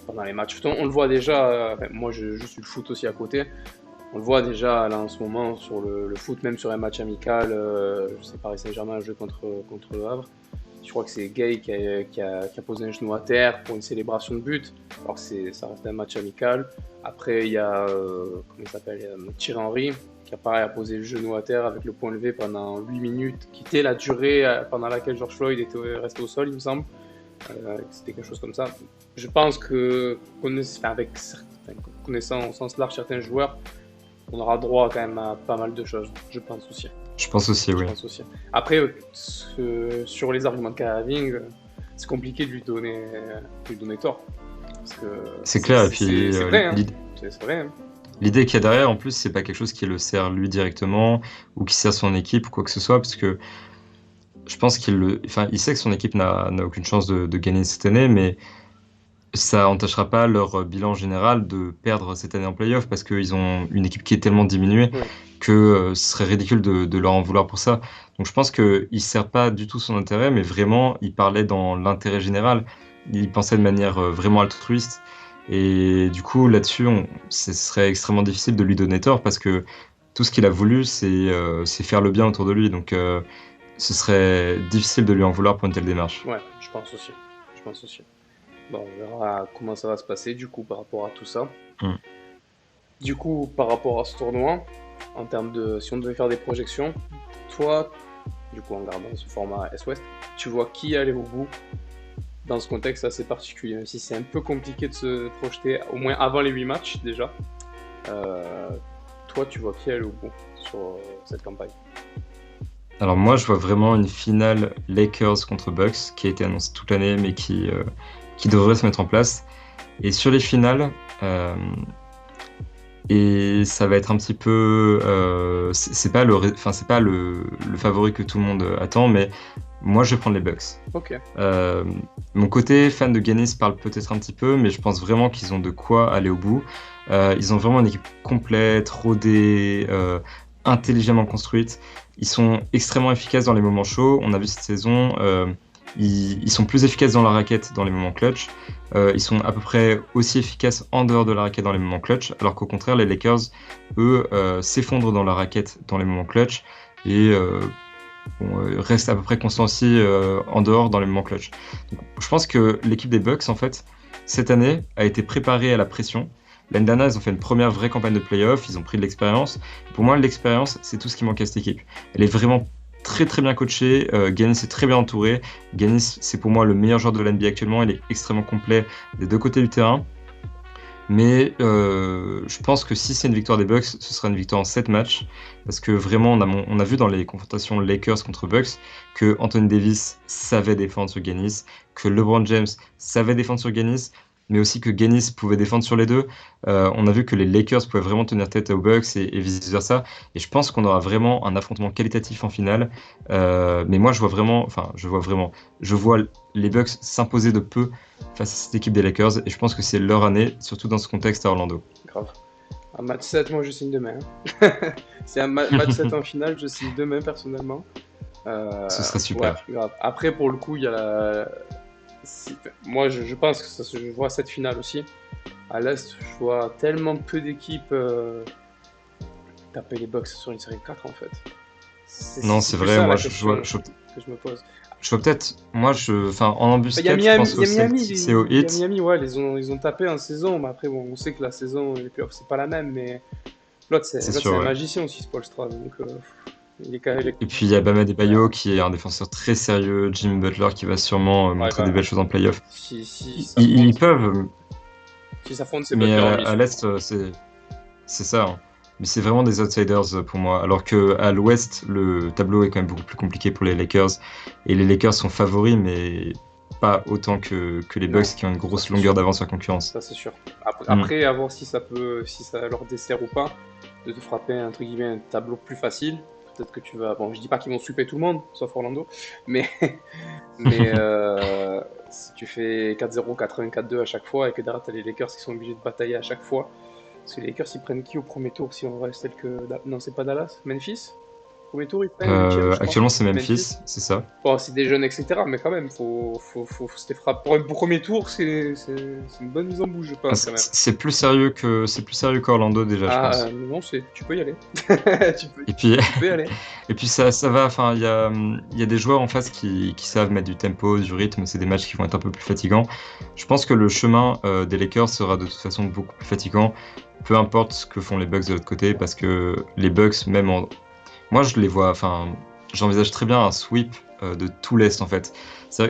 pendant les matchs. On le voit déjà, enfin, moi je suis le foot aussi à côté, on le voit déjà là en ce moment sur le foot, même sur un match amical, je sais Paris Saint-Germain a joué contre le Havre. Je crois que c'est Gay qui a posé un genou à terre pour une célébration de but. Alors que ça reste un match amical. Après, il y a comment il s'appelle, Thierry Henry qui a pareil a posé le genou à terre avec le poing levé pendant 8 minutes, qui était la durée pendant laquelle George Floyd était resté au sol, il me semble. C'était quelque chose comme ça. Je pense que connaissant au sens large certains joueurs, on aura droit quand même à pas mal de choses, je pense aussi. Je pense aussi, Je oui. pense aussi. Après, sur les arguments de Irving, c'est compliqué de lui donner tort. Parce que C'est clair, et puis c'est vrai, hein. C'est vrai, hein. l'idée qu'il y a derrière, en plus, c'est pas quelque chose qui le sert lui directement ou qui sert son équipe ou quoi que ce soit, parce que je pense il sait que son équipe n'a aucune chance de gagner cette année, mais ça n'entachera pas leur bilan général de perdre cette année en playoff parce qu'ils ont une équipe qui est tellement diminuée Ouais. que ce serait ridicule de leur en vouloir pour ça. Donc je pense qu'il ne sert pas du tout son intérêt, mais vraiment, il parlait dans l'intérêt général. Il pensait de manière vraiment altruiste. Et du coup, là-dessus, ce serait extrêmement difficile de lui donner tort parce que tout ce qu'il a voulu, c'est faire le bien autour de lui. Donc ce serait difficile de lui en vouloir pour une telle démarche. Ouais, je pense aussi. Je pense aussi. Bon, on verra comment ça va se passer du coup par rapport à tout ça. Mm. Du coup, par rapport à ce tournoi, en termes de si on devait faire des projections, toi, du coup en gardant ce format S-Ouest, tu vois qui aller au bout dans ce contexte assez particulier, même si c'est un peu compliqué de se projeter, au moins avant les 8 matchs déjà. Euh, Toi, tu vois qui aller au bout sur cette campagne? Alors moi, je vois vraiment une finale Lakers contre Bucks qui a été annoncée toute l'année, mais qui devrait se mettre en place. Et sur les finales, euh, Et ça va être un petit peu, c'est pas c'est pas le favori que tout le monde attend, mais moi je vais prendre les Bucks. Ok. Euh, Mon côté fan de Giannis parle peut-être un petit peu, mais je pense vraiment qu'ils ont de quoi aller au bout. Ils ont vraiment une équipe complète, rodée, intelligemment construite. Ils sont extrêmement efficaces dans les moments chauds. On a vu cette saison, ils sont plus efficaces dans la raquette dans les moments clutch. Ils sont à peu près aussi efficaces en dehors de la raquette dans les moments clutch, alors qu'au contraire, les Lakers, eux, s'effondrent dans la raquette dans les moments clutch et restent à peu près constants aussi en dehors dans les moments clutch. Donc, je pense que l'équipe des Bucks, en fait, cette année, a été préparée à la pression. L'année dernière, ils ont fait une première vraie campagne de playoff, ils ont pris de l'expérience. Pour moi, l'expérience, c'est tout ce qui manque à cette équipe. Elle est vraiment très très bien coachée, Giannis est très bien entouré. Giannis, c'est pour moi le meilleur joueur de l'NBA actuellement, il est extrêmement complet des deux côtés du terrain. Mais je pense que si c'est une victoire des Bucks, ce sera une victoire en 7 matchs. Parce que vraiment, on a vu dans les confrontations Lakers contre Bucks que Anthony Davis savait défendre sur Giannis, que LeBron James savait défendre sur Giannis, mais aussi que Giannis pouvait défendre sur les deux. On a vu que les Lakers pouvaient vraiment tenir tête aux Bucks et vice-versa. Et je pense qu'on aura vraiment un affrontement qualitatif en finale. Mais moi, je vois les Bucks s'imposer de peu face à cette équipe des Lakers. Et je pense que c'est leur année, surtout dans ce contexte à Orlando. Grave. Un match 7, moi je signe demain. Hein. C'est un match 7 en finale, je signe demain personnellement. Ce serait super. Ouais, grave. Après, pour le coup, il y a moi je pense que je vois cette finale aussi. À l'Est, je vois tellement peu d'équipes taper les Bucks sur une série 4 en fait. Non, c'est plus vrai, ça moi la je question vois, que je me pose. je vois peut-être, en Il y a embuscade, je Miami, pense aux Celtics et aux il y a Heat. Miami, ouais, ils ont tapé en saison, mais après, bon, on sait que la saison, les playoffs, c'est pas la même, mais l'autre, C'est c'est sûr, un ouais. magicien aussi, Spoelstra, donc il est quand même... Et puis il y a Bam Adebayo qui est un défenseur très sérieux, Jimmy Butler qui va sûrement Ouais, montrer quand des même. belles choses en playoff. Si ça Ils fronde, peuvent, c'est mais Butler lui, à surtout. l'Est, c'est ça, hein. Mais c'est vraiment des outsiders pour moi. Alors que à l'Ouest, le tableau est quand même beaucoup plus compliqué pour les Lakers. Et les Lakers sont favoris, mais pas autant que les Non, Bucks qui ont une ça grosse c'est sûr. longueur d'avance sur la concurrence. Ça c'est sûr. Après, Hmm. à voir si ça leur dessert ou pas, de te frapper, entre guillemets, un tableau plus facile. Peut-être que tu vas... Bon, je dis pas qu'ils vont sweeper tout le monde, sauf Orlando, mais Mais si tu fais 4-0, 4-1, 4-2 à chaque fois et que derrière t'as les Lakers qui sont obligés de batailler à chaque fois. Parce que les Lakers ils prennent qui au premier tour si on reste tel que. Non, c'est pas Dallas, Memphis? Premier tour ils prennent 8ème, je crois. Actuellement, c'est Memphis. Memphis, c'est ça. Bon, c'est des jeunes, etc. Mais quand même, faut se les frapper. Pour un premier tour, c'est une bonne mise en bouche, je Ah, pense, quand même. c'est plus sérieux qu'Orlando déjà, je Ah, pense. non, tu peux y aller. Et puis, Tu peux y aller. et puis ça va. Enfin, il y a des joueurs en face qui savent mettre du tempo, du rythme. C'est des matchs qui vont être un peu plus fatigants. Je pense que le chemin des Lakers sera de toute façon beaucoup plus fatigant, peu importe ce que font les Bucks de l'autre côté, parce que les Bucks, moi je les vois. Enfin, j'envisage très bien un sweep de tout l'Est en fait.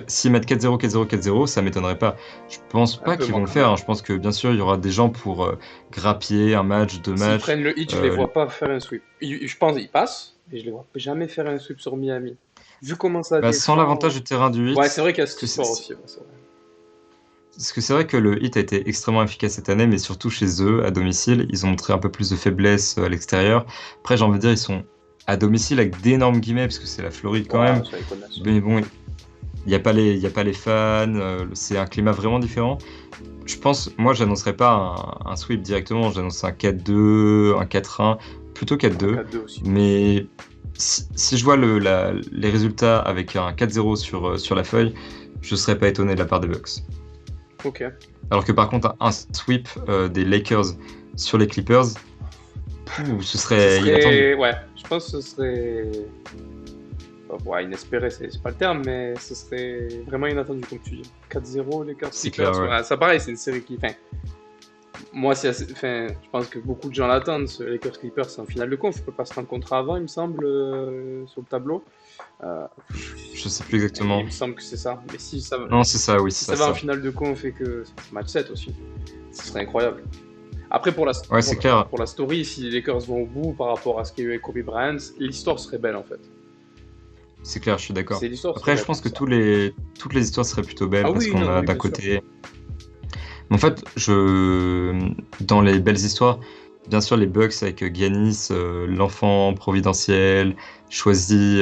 S'ils mettent 4-0, 4-0, 4-0, ça m'étonnerait pas. Je pense Un pas peu qu'ils moins vont le quand faire, même. hein. Je pense que bien sûr il y aura des gens pour grappiller un match, deux S'ils matchs. prennent le hit, je les Euh, vois pas faire un sweep. Je pense qu'ils passent, mais je les vois jamais faire un sweep sur Miami. Vu comment ça Bah, sans défend. l'avantage du terrain du Ouais, c'est Heat, vrai qu'il y a parce cette que histoire aussi. Ouais, c'est vrai. parce que c'est vrai que le Heat a été extrêmement efficace cette année, mais surtout chez eux, à domicile, ils ont montré un peu plus de faiblesse à l'extérieur. Après, j'ai envie de dire, ils sont à domicile avec d'énormes guillemets, parce que c'est la Floride quand Ouais, même. ça les connaissent. Ouais. Mais bon, il y a pas les fans, c'est un climat vraiment différent. Je pense, moi, j'annoncerais pas un sweep directement, j'annonce un 4-2, un 4-1, plutôt Un 4-2. 4-2 aussi. Mais si je vois les résultats avec un 4-0 sur la feuille, je serais pas étonné de la part des Bucks. Ok. Alors que par contre, un sweep des Lakers sur les Clippers, ce Ce serait inattendu. serait. Ouais, je pense que ce serait. Ouais, inespéré, c'est pas le terme, mais ce serait vraiment inattendu, comme tu dis. 4-0, les Lakers C'est clair, Clippers. ouais. Ouais, ça pareil, c'est une série qui. Enfin, moi, je pense que beaucoup de gens l'attendent. Ce Lakers Clippers, c'est en finale de conf. Je peux pas se rencontrer avant, il me semble, sur le tableau. Euh, Je sais plus il exactement. me semble que c'est ça. Mais Non, c'est ça, oui, si c'est ça ça, va en ça. finale de conf et que c'est match 7 aussi, ce serait incroyable. Après, Ouais, c'est clair. pour la story, si les Lakers vont au bout par rapport à ce qu'il y a eu avec Kobe Bryant, l'histoire serait belle en fait. C'est clair, je suis d'accord. L'histoire serait Après, je belle pense comme que ça. toutes les histoires seraient plutôt belles Ah parce oui, qu'on non, a oui, d'un bien sûr. côté. En fait, dans les belles histoires, bien sûr les Bucks avec Giannis, l'enfant providentiel, choisi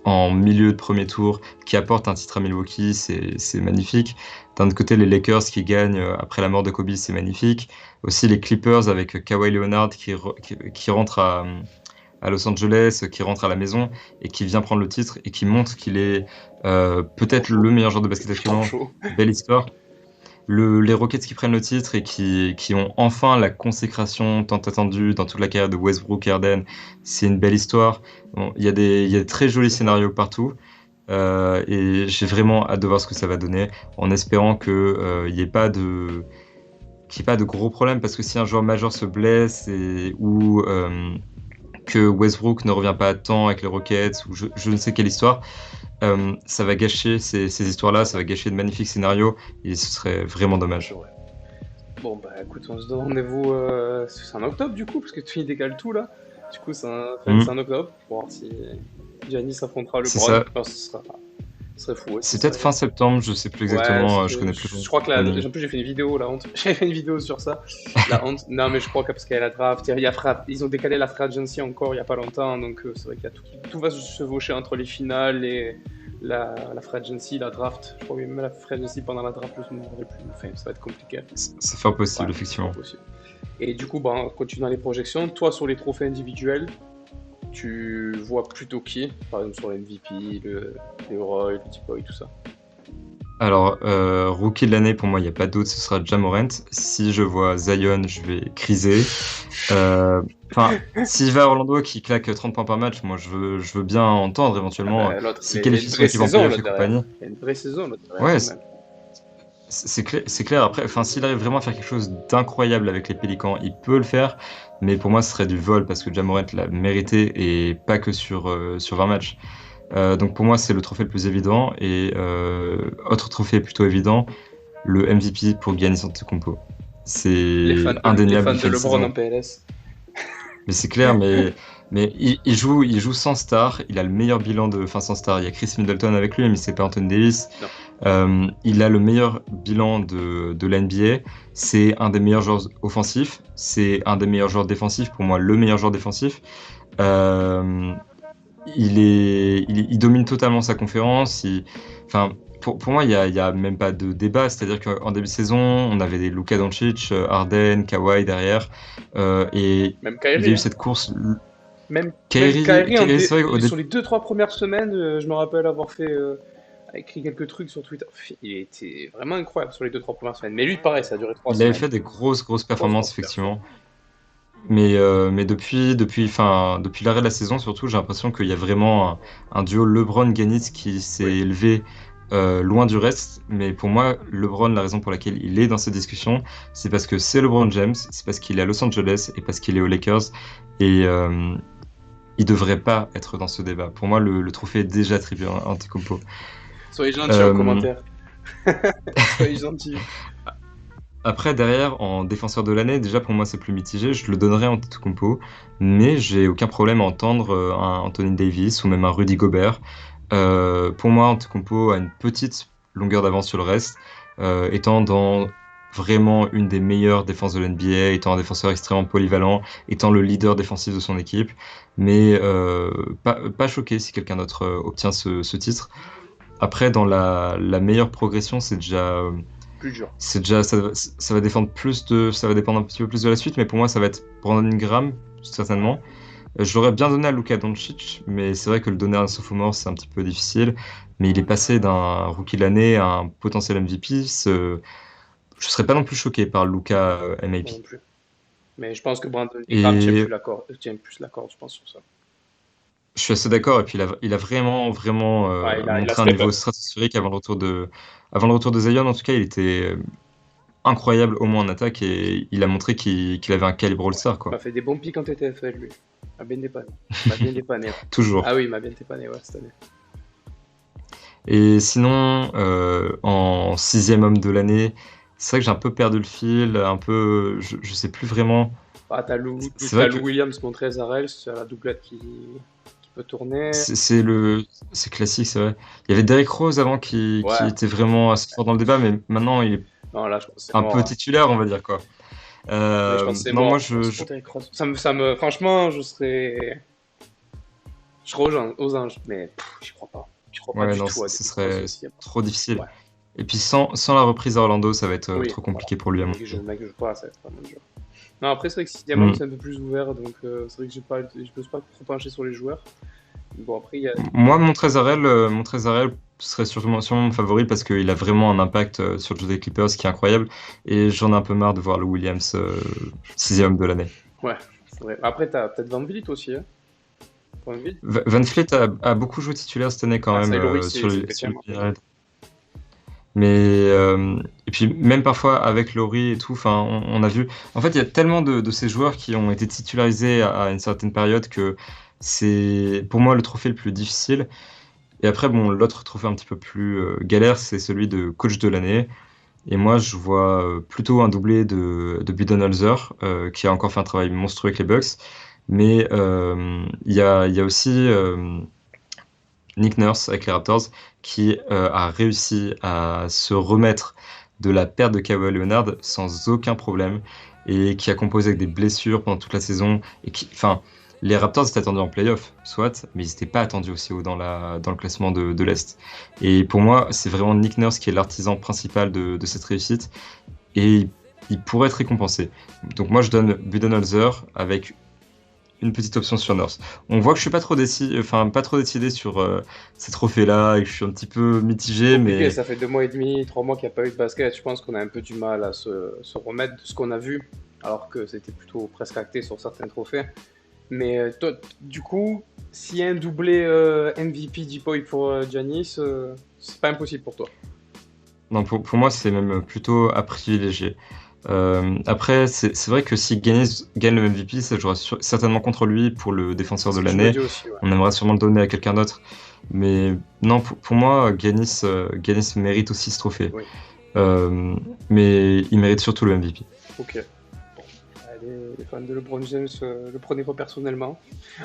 en milieu de premier tour, qui apporte un titre à Milwaukee, c'est magnifique. D'un autre côté, les Lakers qui gagnent après la mort de Kobe, c'est magnifique. Aussi les Clippers avec Kawhi Leonard qui rentre à Los Angeles, qui rentre à la maison et qui vient prendre le titre et qui montre qu'il est peut-être le meilleur joueur de basket Trop actuellement. chaud. Belle histoire. Les Rockets qui prennent le titre et qui ont enfin la consécration tant attendue dans toute la carrière de Westbrook et Harden, c'est une belle histoire. Bon, il y a de très jolis C'est vrai. scénarios partout. Et j'ai vraiment hâte de voir ce que ça va donner, en espérant qu'il n'y ait pas qu'il y ait pas de gros problèmes, parce que si un joueur majeur se blesse ou que Westbrook ne revient pas à temps avec les Rockets, ou je ne sais quelle histoire, ça va gâcher ces histoires-là, ça va gâcher de magnifiques scénarios, et ce serait vraiment C'est dommage. vrai. Bon, bah écoute, on se donne rendez-vous. C'est en octobre du coup, parce que tu décales tout là. Du coup, c'est Mm. en octobre pour voir si Giannis affrontera C'est LeBron. ça. Enfin, ce serait fou aussi, C'est ça. peut-être fin septembre, je sais plus Ouais, exactement, je connais plus je crois que là, le en plus j'ai fait une vidéo, la honte. J'avais fait une vidéo sur ça, la honte. Non, mais je crois que parce qu'il y a la draft, ils ont décalé la free agency encore il y a pas longtemps, donc c'est vrai qu'il y a tout va se chevaucher entre les finales et la free agency, la draft. Je crois que même la free agency pendant la draft, je ne me rappelle plus. Enfin, ça va être compliqué. C'est fort Ouais, possible, c'est pas effectivement. possible. Et du coup, bah, on continue dans les projections. Toi, sur les trophées individuels, tu vois plutôt qui? Par exemple, sur l'MVP, le Roy, le T-Boy, tout ça. Alors, rookie de l'année, pour moi, il n'y a pas d'autre, ce sera Ja Morant. Si je vois Zion, je vais criser. Enfin, s'il va à Orlando qui claque 30 points par match, moi je veux bien entendre Ah éventuellement bah, l'autre, s'il mais il y a une qualifie son vraie équipe en saison playoff l'autre et derrière. compagnie. Il y a une vraie saison l'autre derrière Ouais, quand même. c'est clair. Après, enfin, s'il arrive vraiment à faire quelque chose d'incroyable avec les Pélicans, il peut le faire, mais pour moi, ce serait du vol parce que Ja Morant l'a mérité et pas que sur 20 matchs. Donc pour moi, c'est le trophée le plus évident. Et autre trophée plutôt évident, le MVP pour Giannis Antetokounmpo. C'est Les indéniable, fans il de fait une LeBron saison. en PLS. Mais c'est clair, mais il joue sans star. Il a le meilleur bilan de fin sans star. Il y a Chris Middleton avec lui, mais c'est pas Anthony Davis. Non. Il a le meilleur bilan de la NBA. C'est un des meilleurs joueurs offensifs. C'est un des meilleurs joueurs défensifs. Pour moi, le meilleur joueur défensif. Euh, il domine totalement sa conférence. Enfin, pour moi, il y a même pas de débat. C'est-à-dire qu'en début de saison, on avait des Luka Doncic, Harden, Kawhi derrière. Et Même il y a Kyrie, eu hein. cette course. Même Kyrie C'est vrai, sur les 2-3 premières semaines, je me rappelle avoir écrit quelques trucs sur Twitter. Il était vraiment incroyable sur les 2-3 premières semaines. Mais lui, pareil, ça a duré 3 il avait semaines. fait des grosses Grosse performances, perf. effectivement. Mais depuis l'arrêt de la saison, surtout, j'ai l'impression qu'il y a vraiment un duo LeBron-Giannis qui s'est Oui. élevé loin du reste. Mais pour moi, LeBron, la raison pour laquelle il est dans cette discussion, c'est parce que c'est LeBron James, c'est parce qu'il est à Los Angeles et parce qu'il est aux Lakers. Et il devrait pas être dans ce débat. Pour moi, le trophée est déjà attribué à Antetokounmpo. Soyez gentils en Euh, commentaire. Soyez gentils. Après, derrière, en défenseur de l'année, déjà pour moi c'est plus mitigé, je le donnerais à Antetokounmpo, mais j'ai aucun problème à entendre un Anthony Davis ou même un Rudy Gobert. Pour moi, Antetokounmpo a une petite longueur d'avance sur le reste, étant dans vraiment une des meilleures défenses de l'NBA, étant un défenseur extrêmement polyvalent, étant le leader défensif de son équipe, mais pas choqué si quelqu'un d'autre obtient ce titre. Après, dans la meilleure progression, Plus dur. ça va ça va dépendre un petit peu plus de la suite, mais pour moi, ça va être Brandon Ingram, certainement. Je l'aurais bien donné à Luka Doncic, mais c'est vrai que le donner à un sophomore, c'est un petit peu difficile. Mais il est passé d'un rookie de l'année à un potentiel MVP. Je serais pas non plus choqué par Luka Moi MIP. non plus. Mais je pense que Brandon Ingram Et tient plus l'accord, je pense, sur ça. je suis assez d'accord. Et puis il a vraiment Ouais, il a montré un step niveau up. stratosphérique avant le retour de Zion. En tout cas, il était incroyable au moins en attaque et il a montré qu'il avait un calibre All-Star, Il m'a quoi. fait des bons pics en TTFL, lui. Il m'a bien dépanné. Il m'a bien dépanné. Toujours. Ah oui, il m'a bien dépanné, ouais, cette année. Et sinon, en sixième homme de l'année, c'est vrai que j'ai un peu perdu le fil, je sais plus vraiment. Ah, C'est t'as vrai Lou que Williams contre Ezarel, c'est la doublette qui peut tourner. c'est classique, c'est vrai. Il y avait Derrick Rose avant qui Ouais. était vraiment assez fort dans le débat, mais maintenant il est Non, là, je pense que c'est un peu mort, hein. titulaire, on va dire quoi. Mais je pense que c'est Non, moi, mort. On se compte avec Rose. Franchement, je serais aux anges, mais j'y crois pas. J'y crois pas ouais, du non, tout à ce David Cross serait aussi. trop difficile. Ouais, Et puis sans la reprise à Orlando, ça va être oui, trop voilà. compliqué pour lui, à mon Le avis. mec joue pas, ça va être vraiment dur. Non, après, c'est vrai que sixième homme, Mm. c'est un peu plus ouvert, donc c'est vrai que je me suis pas trop penché sur les joueurs. Bon, après, il y a. Moi, mon Trezarel serait sûrement mon favori parce qu'il a vraiment un impact sur le jeu des Clippers qui est incroyable. Et j'en ai un peu marre de voir le Williams sixième homme de l'année. Ouais, c'est vrai. Après, t'as peut-être Van Vliet aussi, hein. Van Vliet. Van Fleet a beaucoup joué titulaire cette année quand Ah, même ça, et Laurie, sur c'est le quelqu'un. United. Mais et puis même parfois avec Laurie et tout, enfin on a vu. En fait, il y a tellement de ces joueurs qui ont été titularisés à une certaine période que c'est pour moi le trophée le plus difficile. Et après, bon, l'autre trophée un petit peu plus galère, c'est celui de coach de l'année. Et moi, je vois plutôt un doublé de Budenholzer, qui a encore fait un travail monstrueux avec les Bucks. Mais il y a aussi Nick Nurse avec les Raptors, qui a réussi à se remettre de la perte de Kawhi Leonard sans aucun problème, et qui a composé avec des blessures pendant toute la saison. Et qui, enfin, les Raptors étaient attendus en playoff, soit, mais ils n'étaient pas attendus aussi haut dans le classement de l'Est. Et pour moi, c'est vraiment Nick Nurse qui est l'artisan principal de cette réussite, et il pourrait être récompensé. Donc moi, je donne Budenholzer avec une petite option sur Nurse. On voit que je suis pas trop décidé sur ces trophées-là, et que je suis un petit peu mitigé, Compliqué, mais ça fait 2 mois et demi, 3 mois qu'il n'y a pas eu de basket. Je pense qu'on a un peu du mal à se remettre de ce qu'on a vu, alors que c'était plutôt presque acté sur certains trophées. Mais toi, du coup, s'il y a un doublé MVP Depoy pour Giannis, c'est pas impossible pour toi. non, pour moi, c'est même plutôt à privilégier. Après, c'est vrai que si Giannis gagne le MVP, ça jouera certainement contre lui pour le défenseur C'est de ce que je me l'année. dis aussi, ouais. On aimerait sûrement le donner à quelqu'un d'autre. Mais non, pour moi, Giannis mérite aussi ce trophée. Oui, Euh, mais il mérite surtout le MVP. ok. Bon. Les fans de LeBron James le prenaient pas personnellement.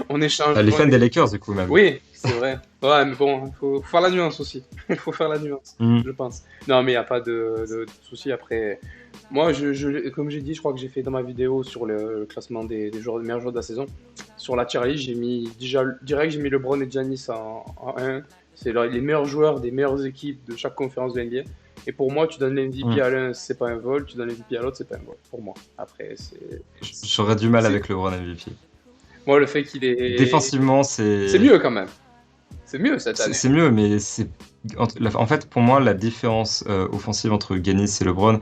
On échange. Les fans des Lakers, du coup, même. Oui, c'est vrai. Ouais, mais bon, il faut faire la nuance aussi. Il faut faire la nuance, Mm. je pense. Non, mais il n'y a pas de souci. Après, moi, comme j'ai dit, je crois que j'ai fait dans ma vidéo sur le classement des joueurs, des meilleurs joueurs de la saison. Sur la tier list, j'ai mis déjà direct, j'ai mis LeBron et Giannis en 1. C'est les meilleurs joueurs des meilleures équipes de chaque conférence de NBA. Et pour moi, tu donnes l'MVP Mm. à l'un, c'est pas un vol. Tu donnes l'MVP à l'autre, c'est pas un vol. Pour moi. Après, J'aurais du mal c'est- avec le LeBron MVP. moi, le fait qu'il est. Défensivement, C'est mieux quand même. C'est mieux cette année. c'est mieux, mais en fait, pour moi, la différence offensive entre Giannis et LeBron,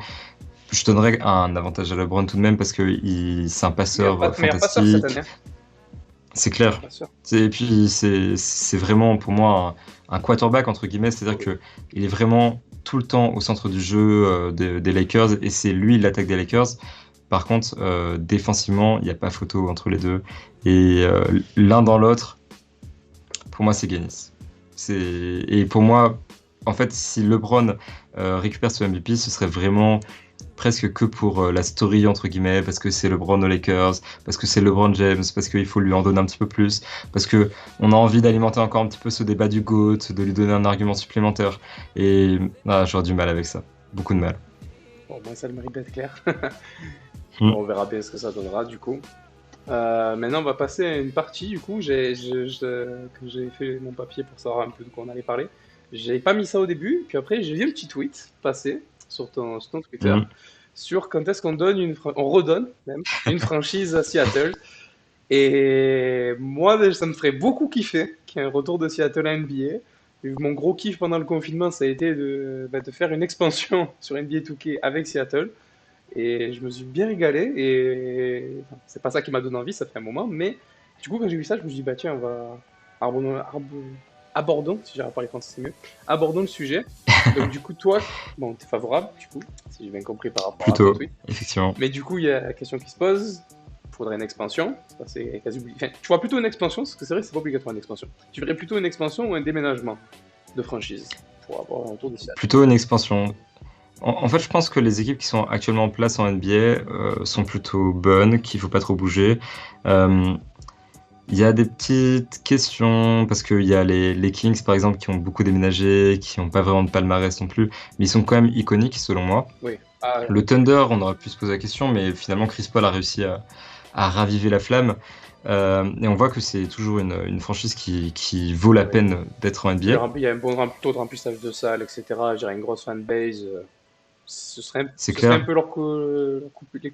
je donnerais un avantage à LeBron tout de même parce que c'est un Meilleur, passeur meilleur passeur cette fantastique. année. C'est Meilleur clair. passeur. Et puis, c'est vraiment pour moi un quarterback, entre guillemets, c'est-à-dire que il est vraiment tout le temps au centre du jeu des Lakers, et c'est lui l'attaque des Lakers. Par contre, défensivement, il n'y a pas photo entre les deux. Et l'un dans l'autre, pour moi, c'est Giannis. Et pour moi, en fait, si LeBron récupère ce MVP, ce serait vraiment presque que pour la story, entre guillemets, parce que c'est LeBron aux Lakers, parce que c'est LeBron James, parce qu'il faut lui en donner un petit peu plus, parce que on a envie d'alimenter encore un petit peu ce débat du GOAT, de lui donner un argument supplémentaire. Et j'aurais du mal avec ça. Beaucoup de mal. Bon, moi, ça le mérite d'être clair. Mm. On verra bien ce que ça donnera du coup. Maintenant, on va passer à une partie du coup. Quand j'ai fait mon papier pour savoir un peu de quoi on allait parler, j'avais pas mis ça au début, puis après j'ai vu un petit tweet passer sur ton Twitter Mm. sur quand est-ce qu'on donne on redonne même une franchise à Seattle. Et moi, ça me ferait beaucoup kiffer qu'il y ait un retour de Seattle à NBA. Et mon gros kiff pendant le confinement, ça a été de faire une expansion sur NBA 2K avec Seattle. Et je me suis bien régalé. Et enfin, c'est pas ça qui m'a donné envie, ça fait un moment. Mais du coup, quand j'ai vu ça, je me suis dit, bah tiens, on va abordons, si j'arrive à parler français, c'est mieux. Abordons le sujet. Donc, du coup, toi, bon, t'es favorable, du coup, si j'ai bien compris par rapport à ton Plutôt, tweet. effectivement. Mais du coup, il y a la question qui se pose. Il faudrait une expansion. Ça, c'est quasi enfin, tu vois plutôt une expansion, parce que c'est vrai que c'est pas obligatoire une expansion. Tu verrais plutôt une expansion ou un déménagement de franchise pour avoir un tour de Seattle. Plutôt une expansion. En fait, je pense que les équipes qui sont actuellement en place en NBA sont plutôt bonnes, qu'il faut pas trop bouger. Euh, Il y a des petites questions, parce qu'il y a les Kings, par exemple, qui ont beaucoup déménagé, qui n'ont pas vraiment de palmarès non plus, mais ils sont quand même iconiques, selon moi. Oui. Ah, Le Thunder, on aurait pu se poser la question, mais finalement Chris Paul a réussi à raviver la flamme. Et on voit que c'est toujours une franchise qui vaut la oui. peine d'être en Il y NBA. a il y a un bon taux de remplissage de salles, etc. J'ai une grosse fanbase. C'est Ce serait un clair, peu leur couper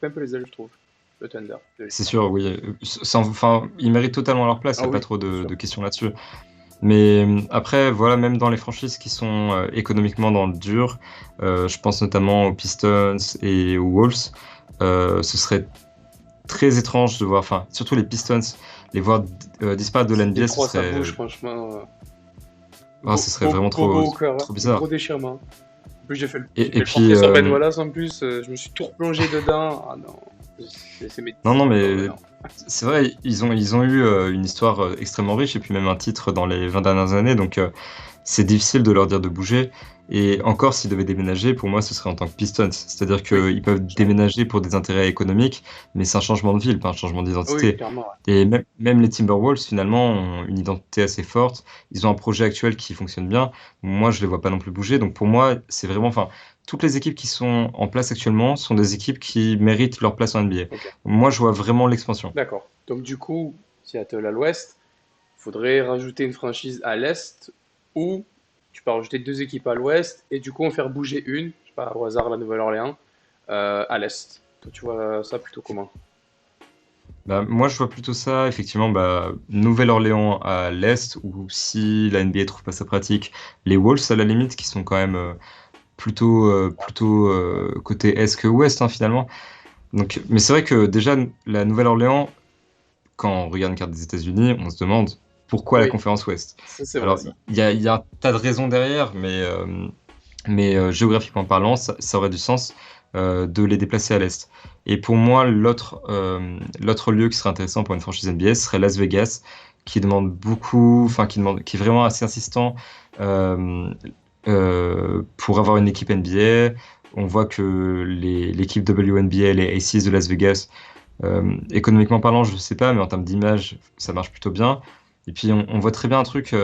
un peu les ailes, je trouve. Le Thunder, c'est logiquement. sûr, oui. Enfin, ils méritent totalement leur place, il Ah n'y a pas oui, trop c'est de sûr. questions là-dessus. Mais après, voilà, même dans les franchises qui sont économiquement dans le dur, je pense notamment aux Pistons et aux Wolves, ce serait très étrange de voir, enfin, surtout les Pistons, les voir disparaître de Si l'NBA, Détroit, ça bouge, franchement. ce serait vraiment Bobo au cœur, hein. trop Le gros bizarre. déchirement. En plus, j'ai fait Et le puis, portrait sur Ben Wallace en plus. Je me suis tout replongé dedans. Ah non. C'est mes non, non, oh, mais non. c'est vrai, ils ont eu une histoire extrêmement riche et puis même un titre dans les 20 dernières années, donc c'est difficile de leur dire de bouger. Et encore, s'ils devaient déménager, pour moi, ce serait en tant que Pistons. C'est-à-dire Oui, qu'ils peuvent franchement. déménager pour des intérêts économiques, mais c'est un changement de ville, pas un changement Oui, d'identité. clairement. Et même les Timberwolves, finalement, ont une identité assez forte. Ils ont un projet actuel qui fonctionne bien. Moi, je les vois pas non plus bouger. Donc pour moi, c'est vraiment, enfin, toutes les équipes qui sont en place actuellement sont des équipes qui méritent leur place en NBA. Ok, Moi, je vois vraiment l'expansion. d'accord. Donc, du coup, Seattle à l'ouest, faudrait rajouter une franchise à l'est ou tu peux rajouter deux équipes à l'ouest et du coup en faire bouger une, je sais pas, au hasard la Nouvelle-Orléans, à l'est. Toi, tu vois ça plutôt comment? Bah, moi, je vois plutôt ça, effectivement, bah, Nouvelle-Orléans à l'est, ou si la NBA trouve pas sa pratique, les Wolves à la limite, qui sont quand même plutôt côté est que ouest, hein, finalement. Donc, mais c'est vrai que déjà, la Nouvelle-Orléans, quand on regarde une carte des États-Unis, on se demande pourquoi la Oui, conférence ouest. ça c'est vrai Alors, ça. il y a un tas de raisons derrière, mais géographiquement parlant, ça aurait du sens de les déplacer à l'est. Et pour moi, l'autre lieu qui serait intéressant pour une franchise NBA serait Las Vegas, qui demande beaucoup, enfin qui est vraiment assez insistant euh, pour avoir une équipe NBA. On voit que l'équipe WNBA, les Aces de Las Vegas, économiquement parlant, je ne sais pas, mais en termes d'image, ça marche plutôt bien. Et puis on voit très bien un truc.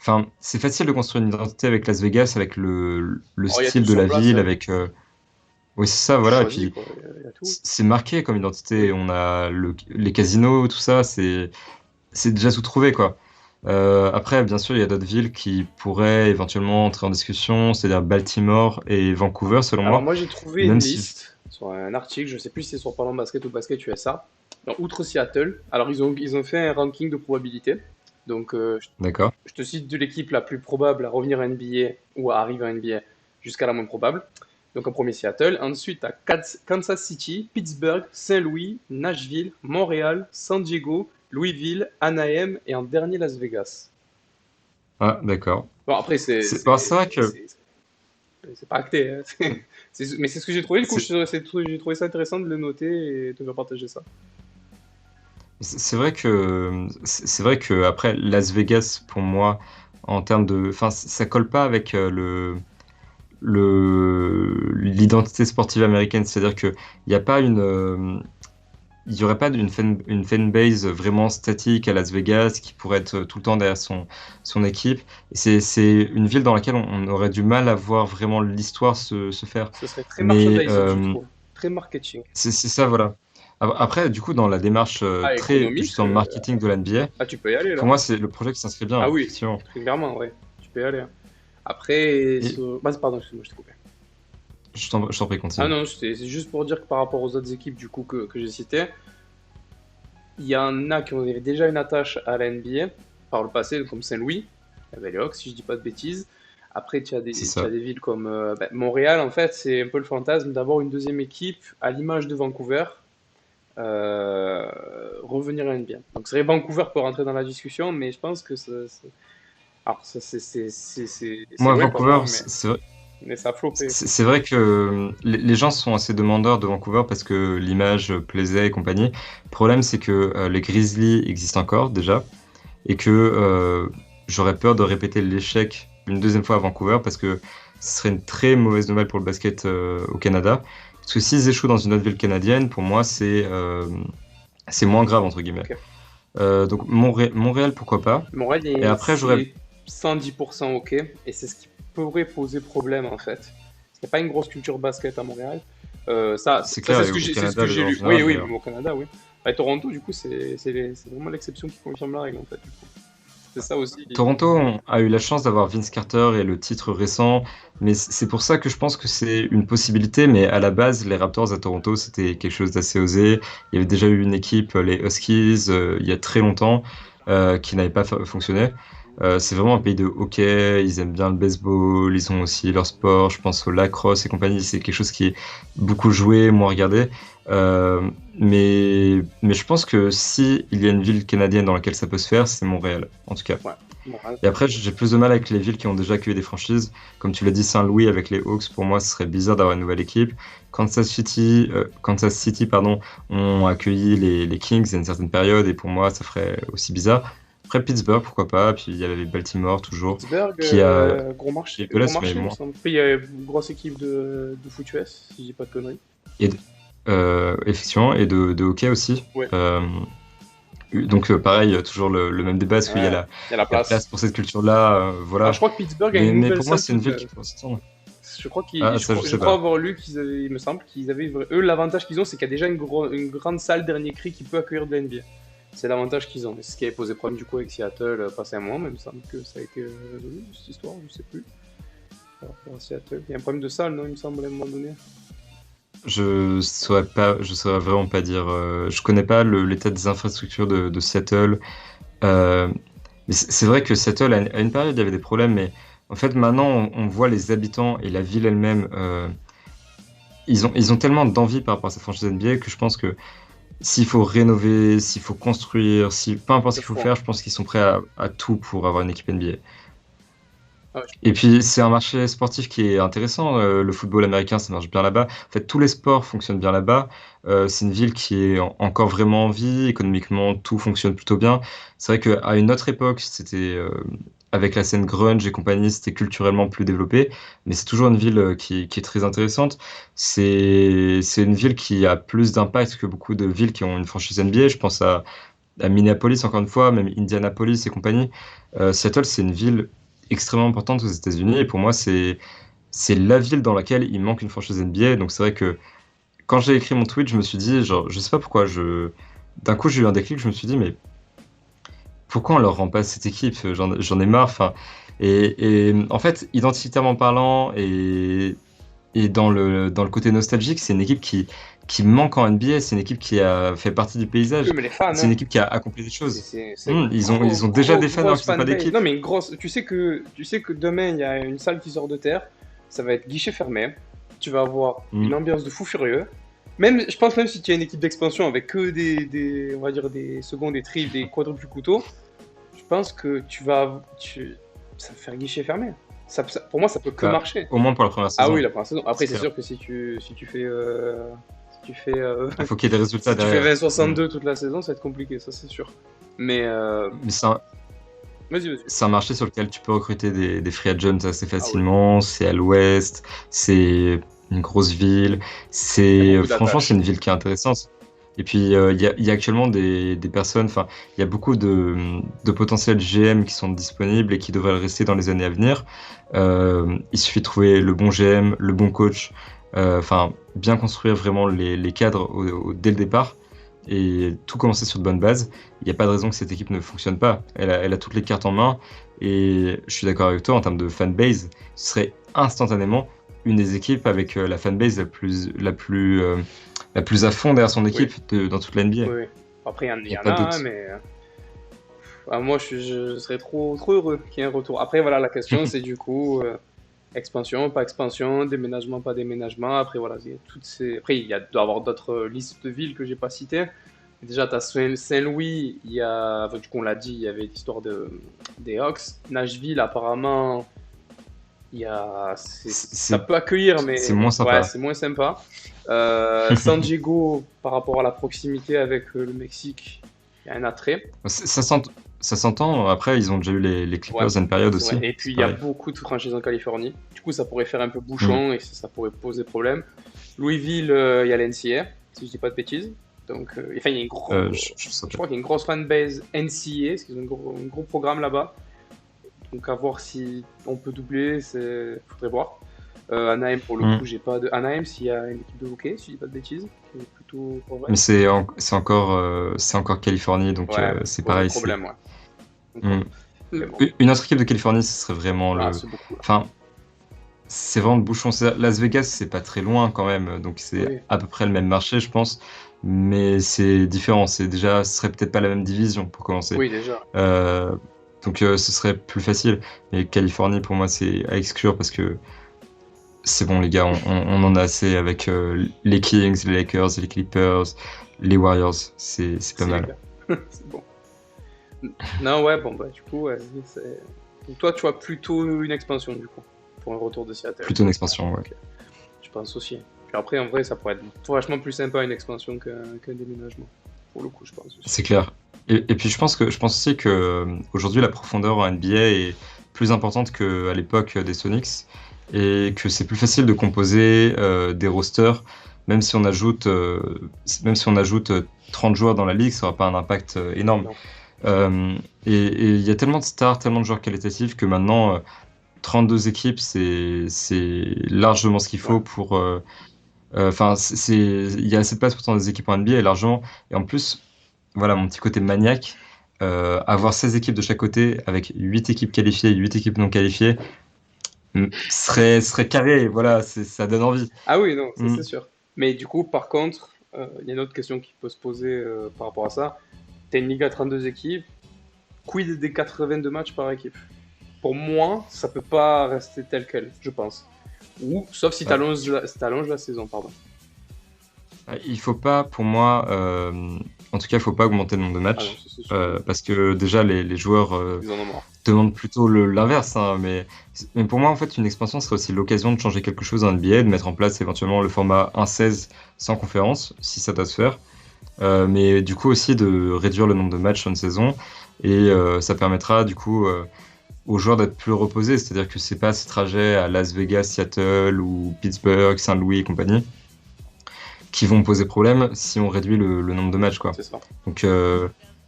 Enfin, c'est facile de construire une identité avec Las Vegas, avec le Alors il y a tout style de sur la place, ville, hein. avec. Oui, c'est ça, Tu voilà. Et choisis puis quoi, il y a tout. c'est marqué comme identité. Oui. On a les casinos, tout ça, c'est déjà tout trouvé, quoi. Après, bien sûr, il y a d'autres villes qui pourraient éventuellement entrer en discussion, c'est-à-dire Baltimore et Vancouver, selon Alors moi. moi j'ai trouvé une Même si. liste sur un article, je sais plus si c'est sur Parlons Basket ou Basket USA. Donc, outre Seattle, alors ils ont fait un ranking de probabilité. Donc D'accord. je te cite de l'équipe la plus probable à revenir à NBA ou à arriver à NBA jusqu'à la moins probable. Donc en premier Seattle, ensuite à Kansas City, Pittsburgh, Saint-Louis, Nashville, Montréal, San Diego, Louisville, Anaheim et en dernier Las Vegas. Ah, d'accord. Bon après C'est vrai que. c'est pas acté, hein. Mais c'est ce que j'ai trouvé, du coup C'est j'ai trouvé ça intéressant de le noter et de faire partager ça. c'est vrai que après Las Vegas pour moi en termes de enfin ça colle pas avec le l'identité sportive américaine, c'est-à-dire que il y a pas il y aurait pas une fanbase vraiment statique à Las Vegas qui pourrait être tout le temps derrière son équipe. Et c'est une ville dans laquelle on aurait du mal à voir vraiment l'histoire se faire. Ce serait très Mais merchandising, je trouve. Très marketing. c'est ça, voilà. Après, du coup, dans la démarche Ah, très économique, justement marketing de l'NBA, ah, tu peux y aller pour là. moi, c'est le projet qui s'inscrit Ah bien, oui, effectivement. très clairement, ouais. Tu peux y aller, hein. Après, Et pardon, excuse-moi, je t'ai coupé. je t'en prie, Ah continue. non, c'est juste pour dire que par rapport aux autres équipes du coup que j'ai citées, il y en a qui ont déjà une attache à la NBA par le passé, comme Saint-Louis, la Belle Hawks, si je dis pas de bêtises. Après, C'est tu as ça. des villes comme Montréal, en fait, c'est un peu le fantasme d'avoir une deuxième équipe à l'image de Vancouver, revenir à la NBA. Donc, c'est vrai, Vancouver peut rentrer dans la discussion, mais je pense que alors, ça, c'est Moi, loin pour moi, Vancouver, mais ça a floppé. c'est vrai que les gens sont assez demandeurs de Vancouver parce que l'image plaisait et compagnie. Le problème, c'est que les Grizzlies existent encore déjà et que j'aurais peur de répéter l'échec une deuxième fois à Vancouver parce que ce serait une très mauvaise nouvelle pour le basket au Canada. Parce que s'ils échouent dans une autre ville canadienne, pour moi, c'est moins grave, entre guillemets. Ok. Donc Montréal, pourquoi pas. Et après, j'aurais. C'est 110% ok, et c'est ce qui pourrait poser problème en fait. Il n'y a pas une grosse culture basket à Montréal. C'est Ça clair, c'est et au c'est ce Canada, que j'ai en lu. Oui, général, oui, d'ailleurs. mais au Canada, oui. À Toronto, du coup, c'est vraiment l'exception qui confirme la règle, en fait. Du coup. C'est ça aussi. A eu la chance d'avoir Vince Carter et le titre récent, mais c'est pour ça que je pense que c'est une possibilité. Mais à la base, les Raptors à Toronto, c'était quelque chose d'assez osé. Il y avait déjà eu une équipe, les Huskies, il y a très longtemps, qui n'avait pas fonctionné. C'est vraiment un pays de hockey, ils aiment bien le baseball, ils ont aussi leur sport, je pense au lacrosse et compagnie, c'est quelque chose qui est beaucoup joué, moins regardé. Mais je pense que si il y a une ville canadienne dans laquelle ça peut se faire, c'est Montréal, en tout cas. Ouais. Bon, Et après, j'ai plus de mal avec les villes qui ont déjà accueilli des franchises. Comme tu l'as dit, Saint-Louis avec les Hawks, pour moi, ce serait bizarre d'avoir une nouvelle équipe. Kansas City, pardon, ont accueilli les Kings à une certaine période, et pour moi, ça ferait aussi bizarre. Après, Pittsburgh, pourquoi pas. Puis il y avait Baltimore, toujours, Pittsburgh, qui a gros MLS, mais marché, il me moins. semble. Après, il y a une grosse équipe de foot US, si je dis pas de conneries. Et effectivement, et de hockey aussi. Ouais. Donc pareil, toujours le même débat, est-ce qu'il y a Ouais, il y a la la place place. pour cette culture-là, Alors, je voilà. crois que Pittsburgh a une Mais nouvelle pour moi, salle c'est une toute ville qui neuve. faut s'attendre. Je Ah, ça, je je sais crois pas. avoir lu qu'ils avaient, il me semble qu'ils avaient, eux, l'avantage qu'ils ont, c'est qu'il y a déjà une grande salle dernier cri qui peut accueillir de la NBA. C'est l'avantage qu'ils ont. C'est ce qui avait posé problème du coup avec Seattle passé un moment, mais il me semble que ça a été résolu, cette histoire, je sais plus. Par rapport à Seattle. Il y a un problème de salle, non, il me semble, à un moment donné. Je saurais vraiment pas dire. Je connais pas l'état des infrastructures de Seattle. Euh, mais c'est vrai que Seattle, à une période, il y avait des problèmes, mais en fait, maintenant, on voit les habitants et la ville elle-même. Ils ont tellement d'envie par rapport à cette franchise NBA que je pense que s'il faut rénover, s'il faut construire, si, peu importe ce Le qu'il faut fond. faire, je pense qu'ils sont prêts à tout pour avoir une équipe NBA. Ah, Et puis, c'est un marché sportif qui est intéressant. Le football américain, ça marche bien là-bas. En fait, tous les sports fonctionnent bien là-bas. C'est une ville qui est encore vraiment en vie. Économiquement, tout fonctionne plutôt bien. C'est vrai qu'à une autre époque, avec la scène grunge et compagnie, c'était culturellement plus développé. Mais c'est toujours une ville qui est très intéressante. C'est une ville qui a plus d'impact que beaucoup de villes qui ont une franchise NBA. Je pense à Minneapolis, encore une fois, même Indianapolis et compagnie. Seattle, c'est une ville extrêmement importante aux États-Unis et pour moi, c'est la ville dans laquelle il manque une franchise NBA. Donc c'est vrai que quand j'ai écrit mon tweet, je me suis dit, genre, je sais pas pourquoi, d'un coup, j'ai eu un déclic, je me suis dit, mais pourquoi on leur rend pas cette équipe? J'en ai marre. Enfin, et en fait, identitairement parlant et dans le côté nostalgique, c'est une équipe qui manque en NBA. C'est une équipe qui a fait partie du oui, paysage. mais les fans, C'est une hein. équipe qui a accompli des choses. C'est Ils ont déjà des fans alors grosse qu'ils n'ont pas fanbase. d'équipe. Non, mais une grosse. Tu sais que demain, il y a une salle qui sort de terre. Ça va être guichet fermé. Tu vas avoir Hmm. une ambiance de fou furieux. Même, je pense même si tu as une équipe d'expansion avec que on va dire des secondes, des triples, des quadruples couteaux, je pense que ça va faire guichet fermé. Pour moi, ça peut que Bah, marcher. au moins pour la première Ah oui, saison. la première saison. Après, C'est c'est clair. sûr que si tu fais, si tu fais, Il faut qu'il y ait des résultats si tu fais derrière. Hmm. 20-62 toute la saison, ça va être compliqué, ça c'est sûr. Mais Mais vas-y, vas-y. c'est un marché sur lequel tu peux recruter des free agents assez Ah oui, facilement. C'est à l'ouest, c'est une grosse ville. il y a beaucoup Franchement, c'est d'attaches. une ville qui est intéressante. Et puis, il y a actuellement des personnes, enfin, il y a beaucoup de potentiels GM qui sont disponibles et qui devraient le rester dans les années à venir. Il suffit de trouver le bon GM, le bon coach, enfin, bien construire vraiment les cadres dès le départ et tout commencer sur de bonnes bases. Il n'y a pas de raison que cette équipe ne fonctionne pas. Elle a toutes les cartes en main et je suis d'accord avec toi en termes de fanbase, ce serait instantanément une des équipes avec la fanbase la plus à fond derrière son Oui, équipe dans toute la NBA. oui, oui. Après, Il il n'y y a en pas de a, hein, doute. mais moi je serais trop heureux qu'il y ait un retour. Après, voilà, la question c'est du coup expansion, pas expansion, déménagement, pas déménagement. Après, voilà, il y a toutes ces. Après, doit y avoir d'autres listes de villes que j'ai pas citées. Déjà, tu as Saint-Louis, il y a, enfin, du coup, on l'a dit, il y avait l'histoire des Hawks. Nashville, apparemment, ça C'est peut accueillir, c'est mais moins ouais, sympa. c'est moins sympa. San Diego, par rapport à la proximité avec le Mexique, il y a un attrait. Ça s'entend. Après, ils ont déjà eu les Ouais, Clippers à une période c'est vrai. aussi. Et puis, C'est il y a pareil. beaucoup de franchises en Californie. Du coup, ça pourrait faire un peu Mm. bouchon et ça pourrait poser problème. Louisville, il y a l'NCA, si je dis pas de bêtises. Donc, enfin, il y a Je sais je pas. crois qu'il y a une grosse fanbase NCA, parce qu'ils ont un gros programme là-bas. Donc, à voir si on peut doubler, faudrait voir. Anaheim, pour le Mm. coup, j'ai pas de. Anaheim, s'il y a une équipe de hockey, si je dis pas de bêtises, qui est plutôt pas vrai. Mais c'est encore Californie, donc Ouais, ça c'est pose un pareil. problème, ouais. Mm. Encore. Mais bon. Une autre équipe de Californie, ce serait vraiment Ah, le. c'est beaucoup, là. Enfin, c'est vraiment le bouchon. Las Vegas, c'est pas très loin quand même, donc c'est Oui, à peu près le même marché, je pense. Mais c'est différent. Ce serait peut-être pas la même division pour commencer. oui, déjà. Euh, donc ce serait plus facile. Mais Californie, pour moi, c'est à exclure parce que c'est bon, les gars, on en a assez avec les Kings, les Lakers, les Clippers, les Warriors. C'est pas C'est les mal. gars. C'est bon. Non, ouais, bon, bah, du coup, ouais, donc toi, tu vois plutôt une expansion, du coup, pour un retour de Seattle. Plutôt une expansion, ouais. Ok, je pense aussi. Puis après, en vrai, ça pourrait être vachement plus sympa une expansion qu'un déménagement. Pour le coup, je pense aussi. C'est clair. Et puis je pense aussi que aujourd'hui la profondeur en NBA est plus importante qu'à l'époque des Sonics et que c'est plus facile de composer des rosters, même si on ajoute même si on ajoute 30 joueurs dans la ligue, ça n'aura pas un impact énorme. Non. Euh, et il y a tellement de stars, tellement de joueurs qualitatifs que maintenant 32 équipes c'est largement ce qu'il Ouais. faut pour enfin il y a assez de place pour tant des équipes en NBA et largement et en plus voilà, mon petit côté maniaque. Avoir 16 équipes de chaque côté avec 8 équipes qualifiées et 8 équipes non qualifiées serait carré. Voilà, ça donne envie. Ah oui, non, ça Mm. c'est sûr. Mais du coup, par contre, il y a une autre question qui peut se poser par rapport à ça. T'as une ligue à 32 équipes, quid des 82 matchs par équipe? Pour moi, ça peut pas rester tel quel, je pense. Ou, sauf si Ouais. t'allonges la saison, pardon. Il faut pas, pour moi, en tout cas, il faut pas augmenter le nombre de Ah non, matchs. ça, c'est sûr. Parce que déjà, les joueurs Ils en ont marre. demandent plutôt l'inverse. Hein, mais pour moi, en fait, une expansion serait aussi l'occasion de changer quelque chose en NBA, de mettre en place éventuellement le format 1-16 sans conférence, si ça doit se faire. Mais du coup aussi de réduire le nombre de matchs sur une saison et ça permettra du coup aux joueurs d'être plus reposés, c'est-à-dire que c'est pas ces trajets à Las Vegas, Seattle ou Pittsburgh, Saint-Louis et compagnie qui vont poser problème si on réduit le nombre de matchs quoi. C'est ça. Donc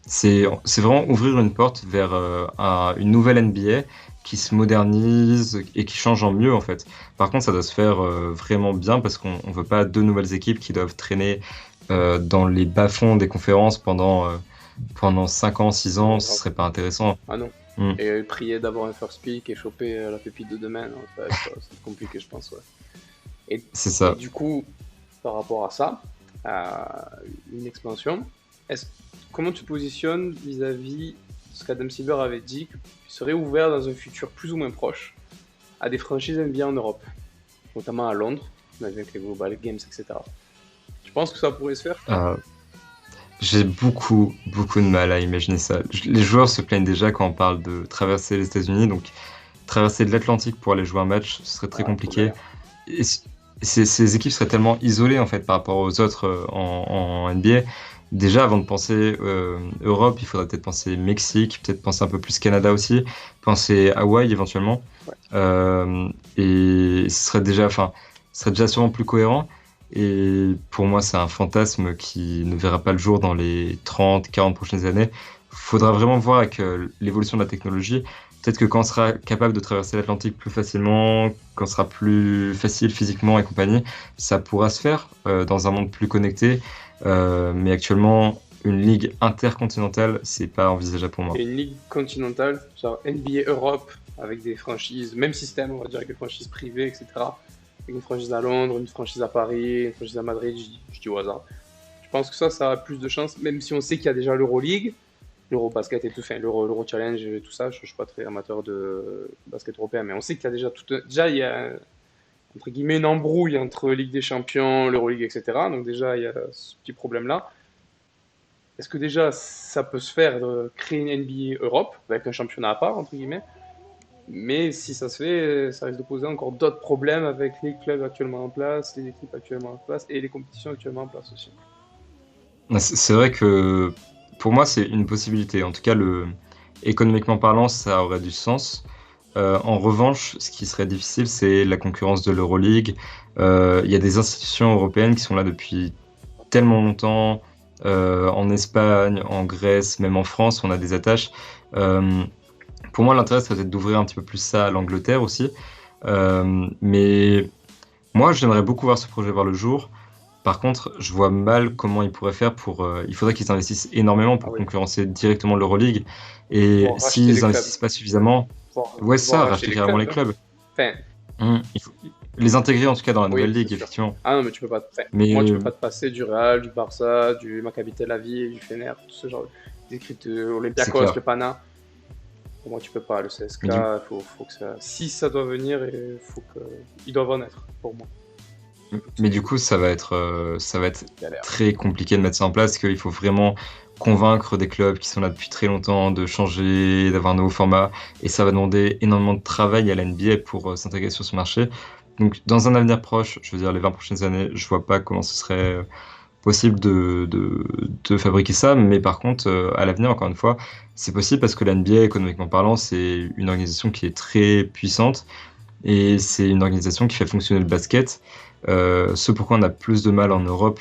c'est vraiment ouvrir une porte vers une nouvelle NBA qui se modernise et qui change en mieux en fait. Par contre, ça doit se faire vraiment bien parce qu'on veut pas deux nouvelles équipes qui doivent traîner dans les bas-fonds des conférences pendant 5 ans, 6 Non, ans, ce grave. serait pas intéressant. Ah non. Mm. Et prier d'avoir un first pick et choper la pépite de demain, non, c'est compliqué, je pense, ouais. C'est Et ça. du coup, par rapport à ça, à une expansion, est-ce, comment tu positionnes vis-à-vis de ce qu'Adam Silver avait dit, qu'il serait ouvert dans un futur plus ou moins proche à des franchises NBA en Europe, notamment à Londres, avec les Global Games, etc. Tu penses que ça pourrait se faire? Euh, j'ai beaucoup, beaucoup de mal à imaginer ça. Les joueurs se plaignent déjà quand on parle de traverser les États-Unis, donc traverser de l'Atlantique pour aller jouer un match, ce serait très Ah, trop compliqué. galère. Et ces équipes seraient tellement isolées en fait par rapport aux autres en NBA. Déjà, avant de penser Europe, il faudrait peut-être penser Mexique, peut-être penser un peu plus Canada aussi, penser Hawaï éventuellement. Ouais. Et ce serait déjà sûrement plus cohérent. Et pour moi, c'est un fantasme qui ne verra pas le jour dans les 30, 40 prochaines années. Faudra vraiment voir avec l'évolution de la technologie. Peut-être que quand on sera capable de traverser l'Atlantique plus facilement, quand ce sera plus facile physiquement et compagnie, ça pourra se faire dans un monde plus connecté. Mais actuellement, une ligue intercontinentale, c'est pas envisageable pour moi. Et une ligue continentale, genre NBA Europe, avec des franchises, même système, on va dire, avec des franchises privées, etc. Avec une franchise à Londres, une franchise à Paris, une franchise à Madrid, je dis au hasard. Je pense que ça a plus de chances, même si on sait qu'il y a déjà l'Euroleague, l'Eurobasket et tout, enfin l'Euro Challenge et tout ça. Je suis pas très amateur de basket européen, mais on sait qu'il y a déjà déjà il y a entre guillemets une embrouille entre Ligue des Champions, l'Euroleague, etc. Donc déjà il y a ce petit problème-là. Est-ce que déjà ça peut se faire de créer une NBA Europe avec un championnat à part entre guillemets? Mais si ça se fait, ça risque de poser encore d'autres problèmes avec les clubs actuellement en place, les équipes actuellement en place et les compétitions actuellement en place aussi. C'est vrai que pour moi, c'est une possibilité. En tout cas, économiquement parlant, ça aurait du sens. En revanche, ce qui serait difficile, c'est la concurrence de l'Euroleague. Il y a des institutions européennes qui sont là depuis tellement longtemps. En Espagne, en Grèce, même en France, on a des attaches. Pour moi, l'intérêt, ça va être d'ouvrir un petit peu plus ça à l'Angleterre aussi. Mais moi, j'aimerais beaucoup voir ce projet voir le jour. Par contre, je vois mal comment ils pourraient faire pour. Il faudrait qu'ils investissent énormément Ah pour oui, concurrencer directement l'Euroleague. Et pouvoir racheter les s'ils clubs. investissent pas suffisamment, ouais, Pouvoir ça, racheter racheter les carrément clubs, les hein. clubs. Enfin, Il faut les intégrer en tout cas dans la oui, nouvelle c'est ligue, sûr. effectivement. Ah non, mais tu peux pas. Enfin, pour moi, tu Mais peux pas te passer du Real, du Barça, du Maccabi Tel Aviv, du Fener, tout ce genre d'écrits de c'est Olympiakos, clair. le Pana. Pour moi, tu peux pas. Le CSK, Mais du, faut que ça. Si ça doit venir, faut que. Ils doivent en être, pour moi. mais du coup, ça va être Galère. très compliqué de mettre ça en place, qu'il faut vraiment convaincre des clubs qui sont là depuis très longtemps de changer, d'avoir un nouveau format, et ça va demander énormément de travail à la NBA pour s'intégrer sur ce marché. Donc, dans un avenir proche, je veux dire les 20 prochaines années, je vois pas comment ce serait possible de fabriquer ça, mais par contre, à l'avenir, encore une fois, c'est possible parce que la NBA, économiquement parlant, c'est une organisation qui est très puissante et c'est une organisation qui fait fonctionner le basket. Ce pourquoi on a plus de mal en Europe,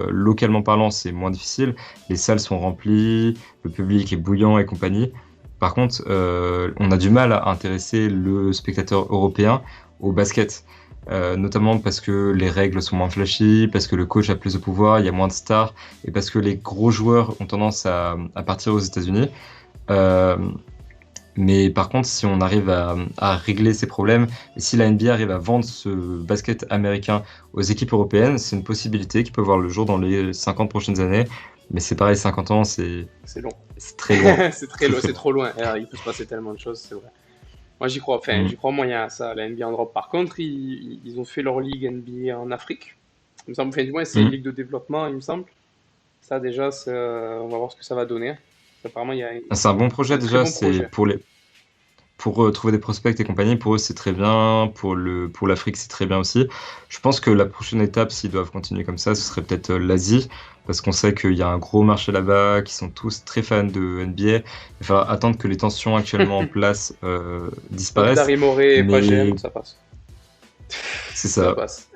localement parlant, c'est moins difficile. Les salles sont remplies, le public est bouillant et compagnie. Par contre, on a du mal à intéresser le spectateur européen au basket. Notamment parce que les règles sont moins flashy, parce que le coach a plus de pouvoir, il y a moins de stars, et parce que les gros joueurs ont tendance à partir aux États-Unis. Euh, mais par contre, si on arrive à régler ces problèmes, et si la NBA arrive à vendre ce basket américain aux équipes européennes, c'est une possibilité qui peut voir le jour dans les 50 prochaines années. Mais c'est pareil, 50 ans, C'est long. c'est très loin. C'est très Très loin, très c'est loin. trop loin. Alors, il peut se passer tellement de choses, c'est vrai. Moi, j'y crois. Enfin, Mm. j'y crois moyen à ça, la NBA en Europe. Par contre, ils ont fait leur ligue NBA en Afrique. Il me semble, enfin, du moins, c'est une Mm. ligue de développement, il me semble. Ça, déjà, on va voir ce que ça va donner. Apparemment, il y a C'est un bon projet un très déjà, bon c'est projet. pour trouver des prospects et compagnie, pour eux c'est très bien, pour l'Afrique c'est très bien aussi. Je pense que la prochaine étape, s'ils doivent continuer comme ça, ce serait peut-être l'Asie, parce qu'on sait qu'il y a un gros marché là-bas, qui sont tous très fans de NBA. Il va falloir attendre que les tensions actuellement en place Tant que disparaissent, Dary Morey et pas mais GM, ça passe. c'est Ça ça. passe.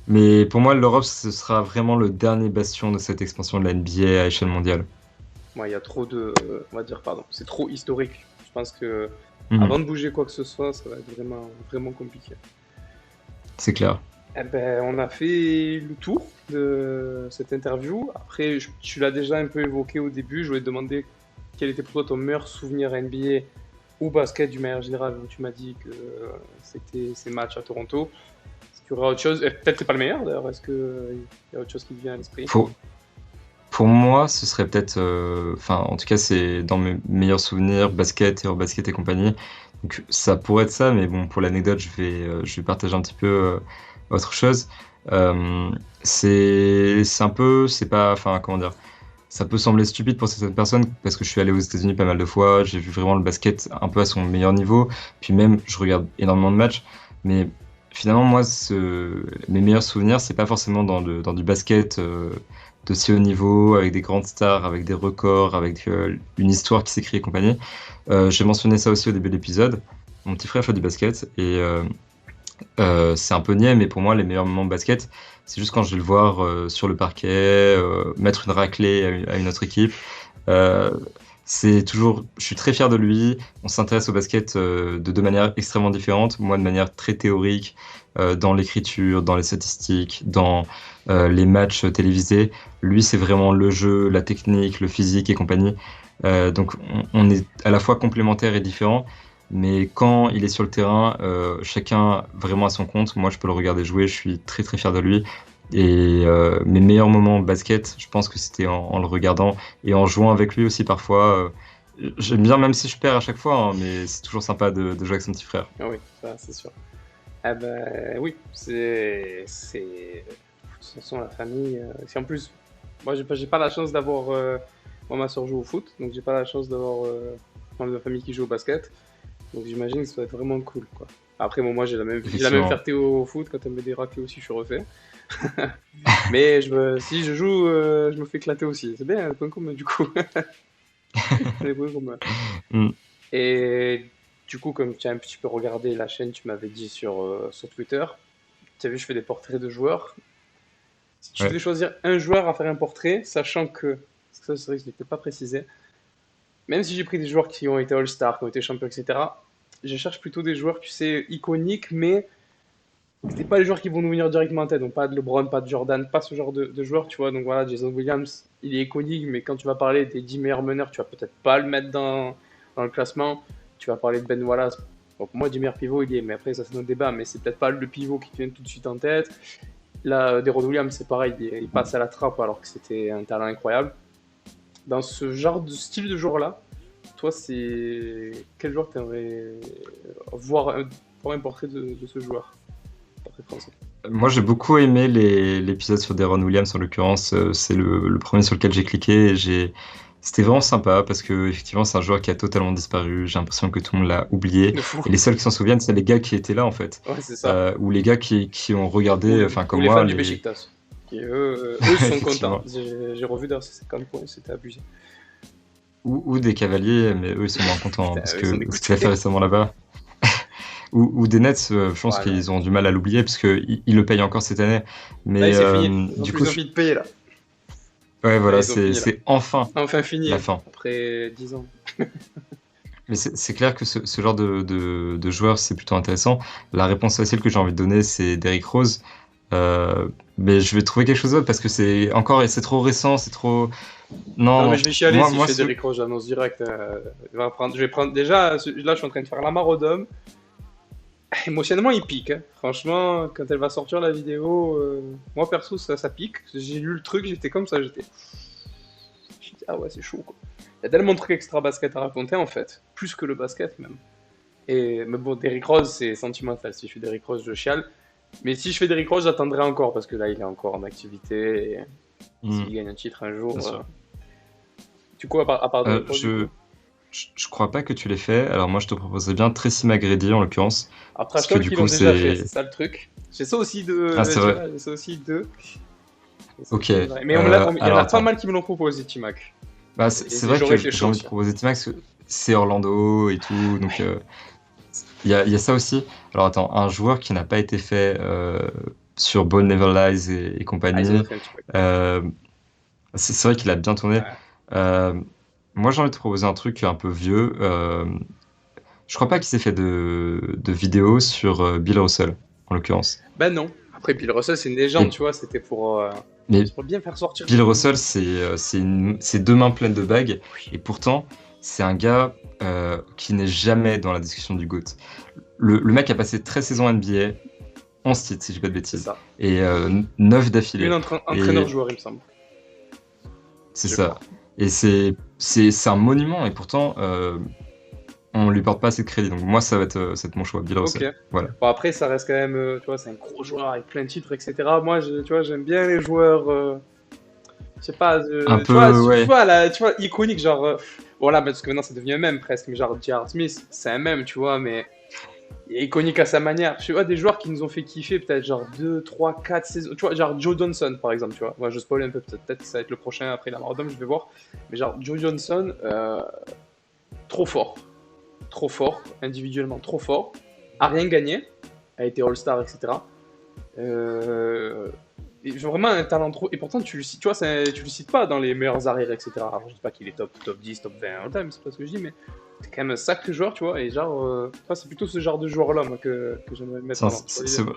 Mais pour moi, l'Europe, ce sera vraiment le dernier bastion de cette expansion de la NBA à échelle mondiale. Moi, il y a trop de. On va dire, pardon. C'est trop historique. Je pense que Mhm, avant de bouger quoi que ce soit, ça va être vraiment, vraiment compliqué. c'est clair. Eh ben, on a fait le tour de cette interview. Après, tu l'as déjà un peu évoqué au début. Je voulais te demander quel était pour toi ton meilleur souvenir NBA ou basket d'une manière générale. Donc, tu m'as dit que c'était ces matchs à Toronto. Est-ce qu'il y aurait autre chose? Peut-être c'est pas le meilleur d'ailleurs. Est-ce qu'il y a autre chose qui te vient à l'esprit? Pour, Pour moi, ce serait peut-être, enfin, en tout cas, c'est dans mes meilleurs souvenirs, basket, Eurobasket et compagnie. Donc, ça pourrait être ça, mais bon, pour l'anecdote, je vais partager un petit peu autre chose. Euh, c'est un peu, c'est pas, enfin, comment dire, ça peut sembler stupide pour certaines personnes parce que je suis allé aux États-Unis pas mal de fois, j'ai vu vraiment le basket un peu à son meilleur niveau, puis même, je regarde énormément de matchs, mais finalement, moi, mes meilleurs souvenirs, c'est pas forcément dans du basket. De si haut niveau, avec des grandes stars, avec des records, avec une histoire qui s'écrit et compagnie. J'ai mentionné ça aussi au début de l'épisode. Mon petit frère fait du basket et c'est un peu niais, mais pour moi, les meilleurs moments de basket, c'est juste quand je vais le voir sur le parquet, mettre une raclée à une autre équipe. Euh, c'est toujours, je suis très fier de lui. On s'intéresse au basket de deux manières extrêmement différentes. Moi, de manière très théorique, dans l'écriture, dans les statistiques, dans les matchs télévisés. Lui, c'est vraiment le jeu, la technique, le physique et compagnie. Donc, on est à la fois complémentaires et différents. Mais quand il est sur le terrain, chacun vraiment à son compte. Moi, je peux le regarder jouer. Je suis très très fier de lui. Et mes meilleurs moments au basket, je pense que c'était en le regardant et en jouant avec lui aussi parfois. J'aime bien, même si je perds à chaque fois, hein, mais c'est toujours sympa de jouer avec son petit frère. Ah oui, ça c'est sûr. Ah ben oui, c'est. De toute façon, la famille. Si en plus, moi j'ai pas la chance d'avoir. Moi, ma soeur joue au foot, donc j'ai pas la chance d'avoir membre de ma famille qui joue au basket. Donc j'imagine que ça doit être vraiment cool, quoi. Après, bon, moi j'ai la même Effectivement. fierté au foot, quand elle me met des raquets aussi, je suis refait. Mais si je joue, je me fais éclater aussi. C'est bien, un point commun du coup. C'est un point commun. Mm, Et du coup, comme tu as un petit peu regardé la chaîne, tu m'avais dit sur Twitter, tu as vu, je fais des portraits de joueurs. Si tu ouais. devais choisir un joueur à faire un portrait, sachant que, parce que ça c'est vrai que je ne l'ai peut-être pas précisé, même si j'ai pris des joueurs qui ont été All-Star, qui ont été champions, etc., je cherche plutôt des joueurs, tu sais, iconiques, mais c'est pas les joueurs qui vont nous venir directement en tête. Donc pas de LeBron, pas de Jordan, pas ce genre de joueurs, tu vois. Donc voilà, Jason Williams, il est iconique, mais quand tu vas parler des 10 meilleurs meneurs, tu vas peut-être pas le mettre dans le classement. Tu vas parler de Ben Wallace. Bon, pour moi, 10 meilleurs pivots, il y est, mais après, ça c'est notre débat, mais c'est peut-être pas le pivot qui te vient tout de suite en tête. Là, Deron Williams, c'est pareil, il passe à la trappe alors que c'était un talent incroyable. Dans ce genre de style de joueur-là, toi, c'est quel joueur t'aimerais voir un portrait de ce joueur? Portrait français. Moi, j'ai beaucoup aimé l'épisode sur Deron Williams, en l'occurrence. C'est le premier sur lequel j'ai cliqué. C'était vraiment sympa parce que effectivement, c'est un joueur qui a totalement disparu. J'ai l'impression que tout le monde l'a oublié. De fou. Et les seuls qui s'en souviennent, c'est les gars qui étaient là, en fait. Ouais, c'est ça. Ou les gars qui ont regardé, enfin, Ou comme les fans moi, du Beşiktaş, qui eux sont effectivement. contents. J'ai revu d'ailleurs ces 50 points, c'était abusé. Ou des cavaliers, mais eux, ils sont moins contents hein, Putain, parce eux, ils sont que ce qu'il a fait dégoûtés. récemment là-bas. Ou des Nets, je pense Ouais, non. qu'ils ont du mal à l'oublier parce qu'ils le payent encore cette année. Là, Mais c'est fini. du coup, Ils ont fini de payer là. ouais, Là, voilà, ils ont fini là. c'est enfin Enfin fini, la hein, fin. après 10 ans. Mais c'est clair que ce genre de joueur, c'est plutôt intéressant. La réponse facile que j'ai envie de donner, c'est Derrick Rose. Mais je vais trouver quelque chose d'autre parce que c'est trop récent, c'est trop. Non, mais Non, je vais chialer moi, si je moi, fais ce- Derrick Rose, j'annonce direct. Je vais prendre. Déjà, là, je suis en train de faire la mare au Dom. Émotionnellement, il pique, hein. Franchement, quand elle va sortir la vidéo, moi perso, ça pique. J'ai lu le truc, j'étais comme ça, j'ai dit, ah ouais, c'est chaud quoi. Il y a tellement de trucs extra basket à raconter en fait, plus que le basket même. Mais bon, Derrick Rose, c'est sentimental. Si je fais Derrick Rose, je chiale. Mais si je fais Derrick Rose, j'attendrai encore parce que là, il est encore en activité. Et Hmm, s'il gagne un titre un bien jour. sûr. Du coup, à part Euh, Derrick Rose, du coup. je, je crois pas que tu l'aies fait. Alors moi, je te proposerais bien Tracy McGrady en l'occurrence, Alors, Trash parce que Talk, du ils l'ont coup, déjà fait, c'est. c'est ça le truc. J'ai ça aussi Ah, c'est vrai. J'ai ça aussi de. Ok. Mais il y en Alors a pas attends. mal qui me l'ont proposé, T-Mac. Bah, c'est Et vrai que j'aurais été j'ai chaud envie de aussi. proposer T-Max, c'est Orlando et tout, donc il y a ça aussi. Alors attends, un joueur qui n'a pas été fait sur Ball Never Lies et Ah, ils en ont compagnie, fait un petit peu. euh, c'est vrai qu'il a bien tourné. Ouais. Euh, Moi, j'ai envie de te proposer un truc un peu vieux. Je crois pas qu'il s'est fait de vidéos sur Bill Russell, en l'occurrence. Ben non. Après, Bill Russell, c'est une légende, Et, tu vois. mais C'est pour bien faire sortir Bill du. Russell, c'est deux mains pleines de bagues, et pourtant, c'est un gars qui n'est jamais dans la discussion du GOAT. Le mec a passé 13 saisons NBA, 11 titres, si je dis pas de C'est bêtises, ça. et 9 Une d'affilée. Et entraîneur-joueur, il me semble. c'est Je ça. crois. Et c'est un monument, et pourtant, on lui porte pas assez de crédit. Donc moi, ça va être mon choix, Bill Ok. Russell. Voilà. Bon, après, ça reste quand même. Tu vois, c'est un gros joueur avec plein de titres, etc. Moi, tu vois, j'aime bien les joueurs. Je sais pas. Un peu, Tu ouais. vois, tu vois, iconique, genre. Voilà, parce que maintenant, ça devient un mème presque. Mais genre, J.R. Smith, c'est un mème, tu vois, mais. Il est iconique à sa manière. Tu vois, des joueurs qui nous ont fait kiffer peut-être genre 2, 3, 4 saisons. Tu vois, genre Joe Johnson par exemple, tu vois. Moi je spoil un peu, peut-être que ça va être le prochain après la Maradome, je vais voir. Mais genre Joe Johnson, trop fort. Trop fort, individuellement trop fort. A rien gagné, a été All-Star, etc. Et vraiment un talent trop. Et pourtant, tu le cites, tu vois, tu le cites pas dans les meilleurs arrières, etc. Alors, je dis pas qu'il est top 10, top 20 all-time, c'est pas ce que je dis, mais c'est quand même un sacré joueur, tu vois. Et genre, c'est plutôt ce genre de joueur-là, moi, que j'aimerais mettre Tiens, avant. Tu vois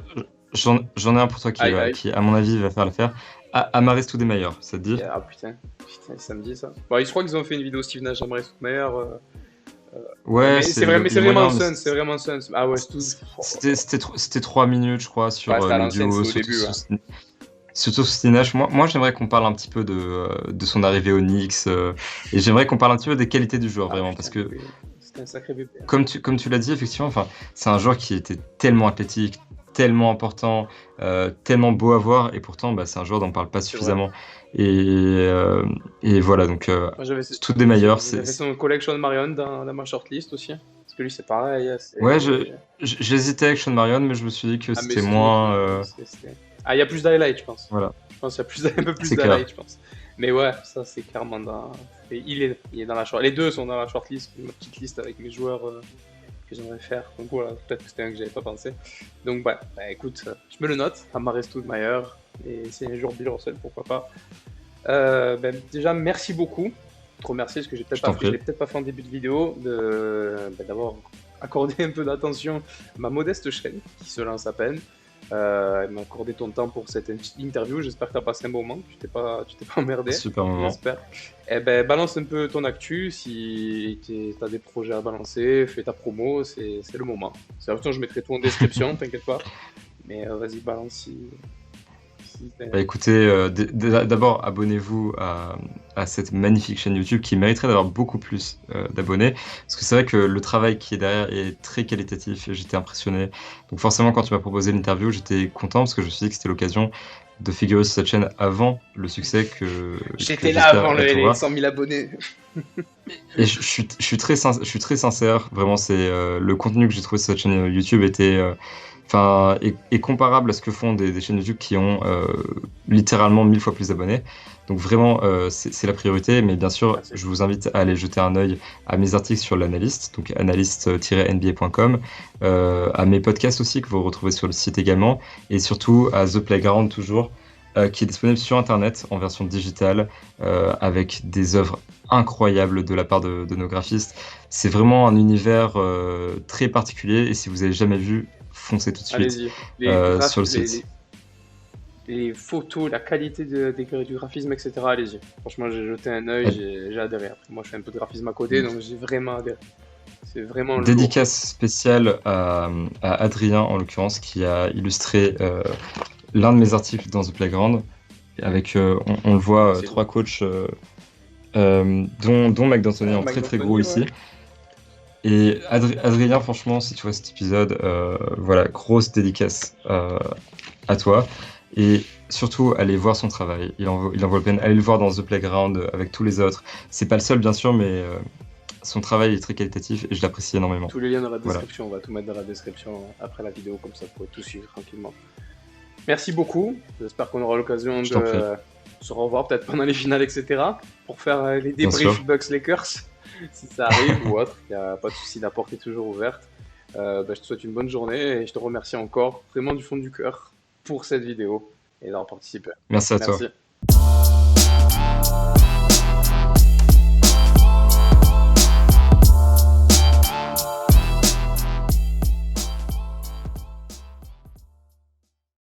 l'idée. j'en ai un pour toi Aïe, aïe. qui, à mon avis, va faire l'affaire. Amaris Stoudemire, ça te dit? Ah putain, putain, ça me dit ça. Bon, je crois qu'ils ont fait une vidéo Steve Nash, j'aimerais meilleur. Ouais, Mais c'est vrai, mais c'est le vraiment moyen, le mais Suns, c'est vraiment le Suns. Ah ouais, c'est tout. c'était 3 minutes, je crois, sur Ouais, c'était à l'ancienne, l'audio, c'est au début, ouais. surtout sur Steve Nash. Moi j'aimerais qu'on parle un petit peu de son arrivée au Knicks, et j'aimerais qu'on parle un petit peu des qualités du joueur, Ah vraiment, parce putain, que c'était un sacré bébé. comme tu l'as dit, effectivement, enfin, c'est un joueur qui était tellement athlétique, tellement important, tellement beau à voir, et pourtant, bah, c'est un joueur dont on parle pas C'est vrai. suffisamment. Et voilà, donc Moi, j'avais Stoudemire, j'avais son collection de Marion dans ma shortlist aussi. Parce que lui, c'est pareil. Hein, ouais, j'hésitais avec Sean Marion, mais je me suis dit que Ah, mais c'était Stud, moins. ah, il y a plus d'highlights, je pense. Voilà, Je pense qu'il y a un peu plus c'est clair. d'highlights, je pense. Mais ouais, ça, c'est clairement dans. Il est dans la short. Les deux sont dans la shortlist, ma petite liste avec mes joueurs que j'aimerais faire. Donc voilà, peut-être que c'était un que j'avais pas pensé. Donc bah écoute, je me le note, Amaris Stoudemire. Et c'est un jour Bill Russell, pourquoi pas. Déjà, merci beaucoup. Trop merci, parce que Je t'en je prie. l'ai peut-être pas fait en début de vidéo, d'avoir accordé un peu d'attention à ma modeste chaîne qui se lance à peine. Elle m'a accordé ton temps pour cette interview. J'espère que tu as passé un bon moment, tu t'es pas emmerdé. Super moment. J'espère. Eh ben, balance un peu ton actu. Si tu as des projets à balancer, fais ta promo, c'est le moment. C'est la je mettrai tout en description, t'inquiète pas. Mais vas-y, balance si Bah écoutez, d'abord abonnez-vous à cette magnifique chaîne YouTube qui mériterait d'avoir beaucoup plus d'abonnés. Parce que c'est vrai que le travail qui est derrière est très qualitatif et j'étais impressionné. Donc forcément quand tu m'as proposé l'interview, j'étais content parce que je me suis dit que c'était l'occasion de figurer sur cette chaîne avant le succès que j'étais là j'espère avant qu'elle les trouvera. 100 000 abonnés. Et je suis très sincère, vraiment, le contenu que j'ai trouvé sur cette chaîne YouTube était, est comparable à ce que font des chaînes YouTube qui ont littéralement 1000 fois plus d'abonnés. Donc vraiment, c'est la priorité, mais bien sûr, Merci. je vous invite à aller jeter un œil à mes articles sur l'analyste, donc analyste-nba.com, à mes podcasts aussi que vous retrouvez sur le site également, et surtout à The Playground toujours, qui est disponible sur Internet en version digitale, avec des œuvres incroyables de la part de nos graphistes. C'est vraiment un univers très particulier, et si vous n'avez jamais vu, foncez tout de suite Allez-y. sur le site. Les photos, la qualité du graphisme, etc. Allez-y. Franchement, j'ai jeté un œil, j'ai adhéré. Après, moi, je fais un peu de graphisme à côté, donc j'ai vraiment adhéré. C'est vraiment lourd. Dédicace spéciale à Adrien, en l'occurrence, qui a illustré l'un de mes articles dans The Playground. Avec, on le voit, C'est 3 coachs, dont Mike D'Antoni en Mike très très D'Antoni, gros ouais. ici. Et Adrien, franchement, si tu vois cet épisode, voilà, grosse dédicace à toi. Et surtout, allez voir son travail. Il en vaut la peine. Allez le voir dans The Playground avec tous les autres. C'est pas le seul, bien sûr, mais son travail est très qualitatif et je l'apprécie énormément. Tous les liens dans la Voilà. description, on va tout mettre dans la description après la vidéo, comme ça vous pouvez tout suivre tranquillement. Merci beaucoup. J'espère qu'on aura l'occasion Je t'en prie. de se revoir peut-être pendant les finales, etc. Pour faire les Bien débriefs sûr. Bucks Lakers, si ça arrive ou autre. Il n'y a pas de souci, la porte est toujours ouverte. Je te souhaite une bonne journée et je te remercie encore vraiment du fond du cœur pour cette vidéo et d'avoir participé. Merci à toi. Merci.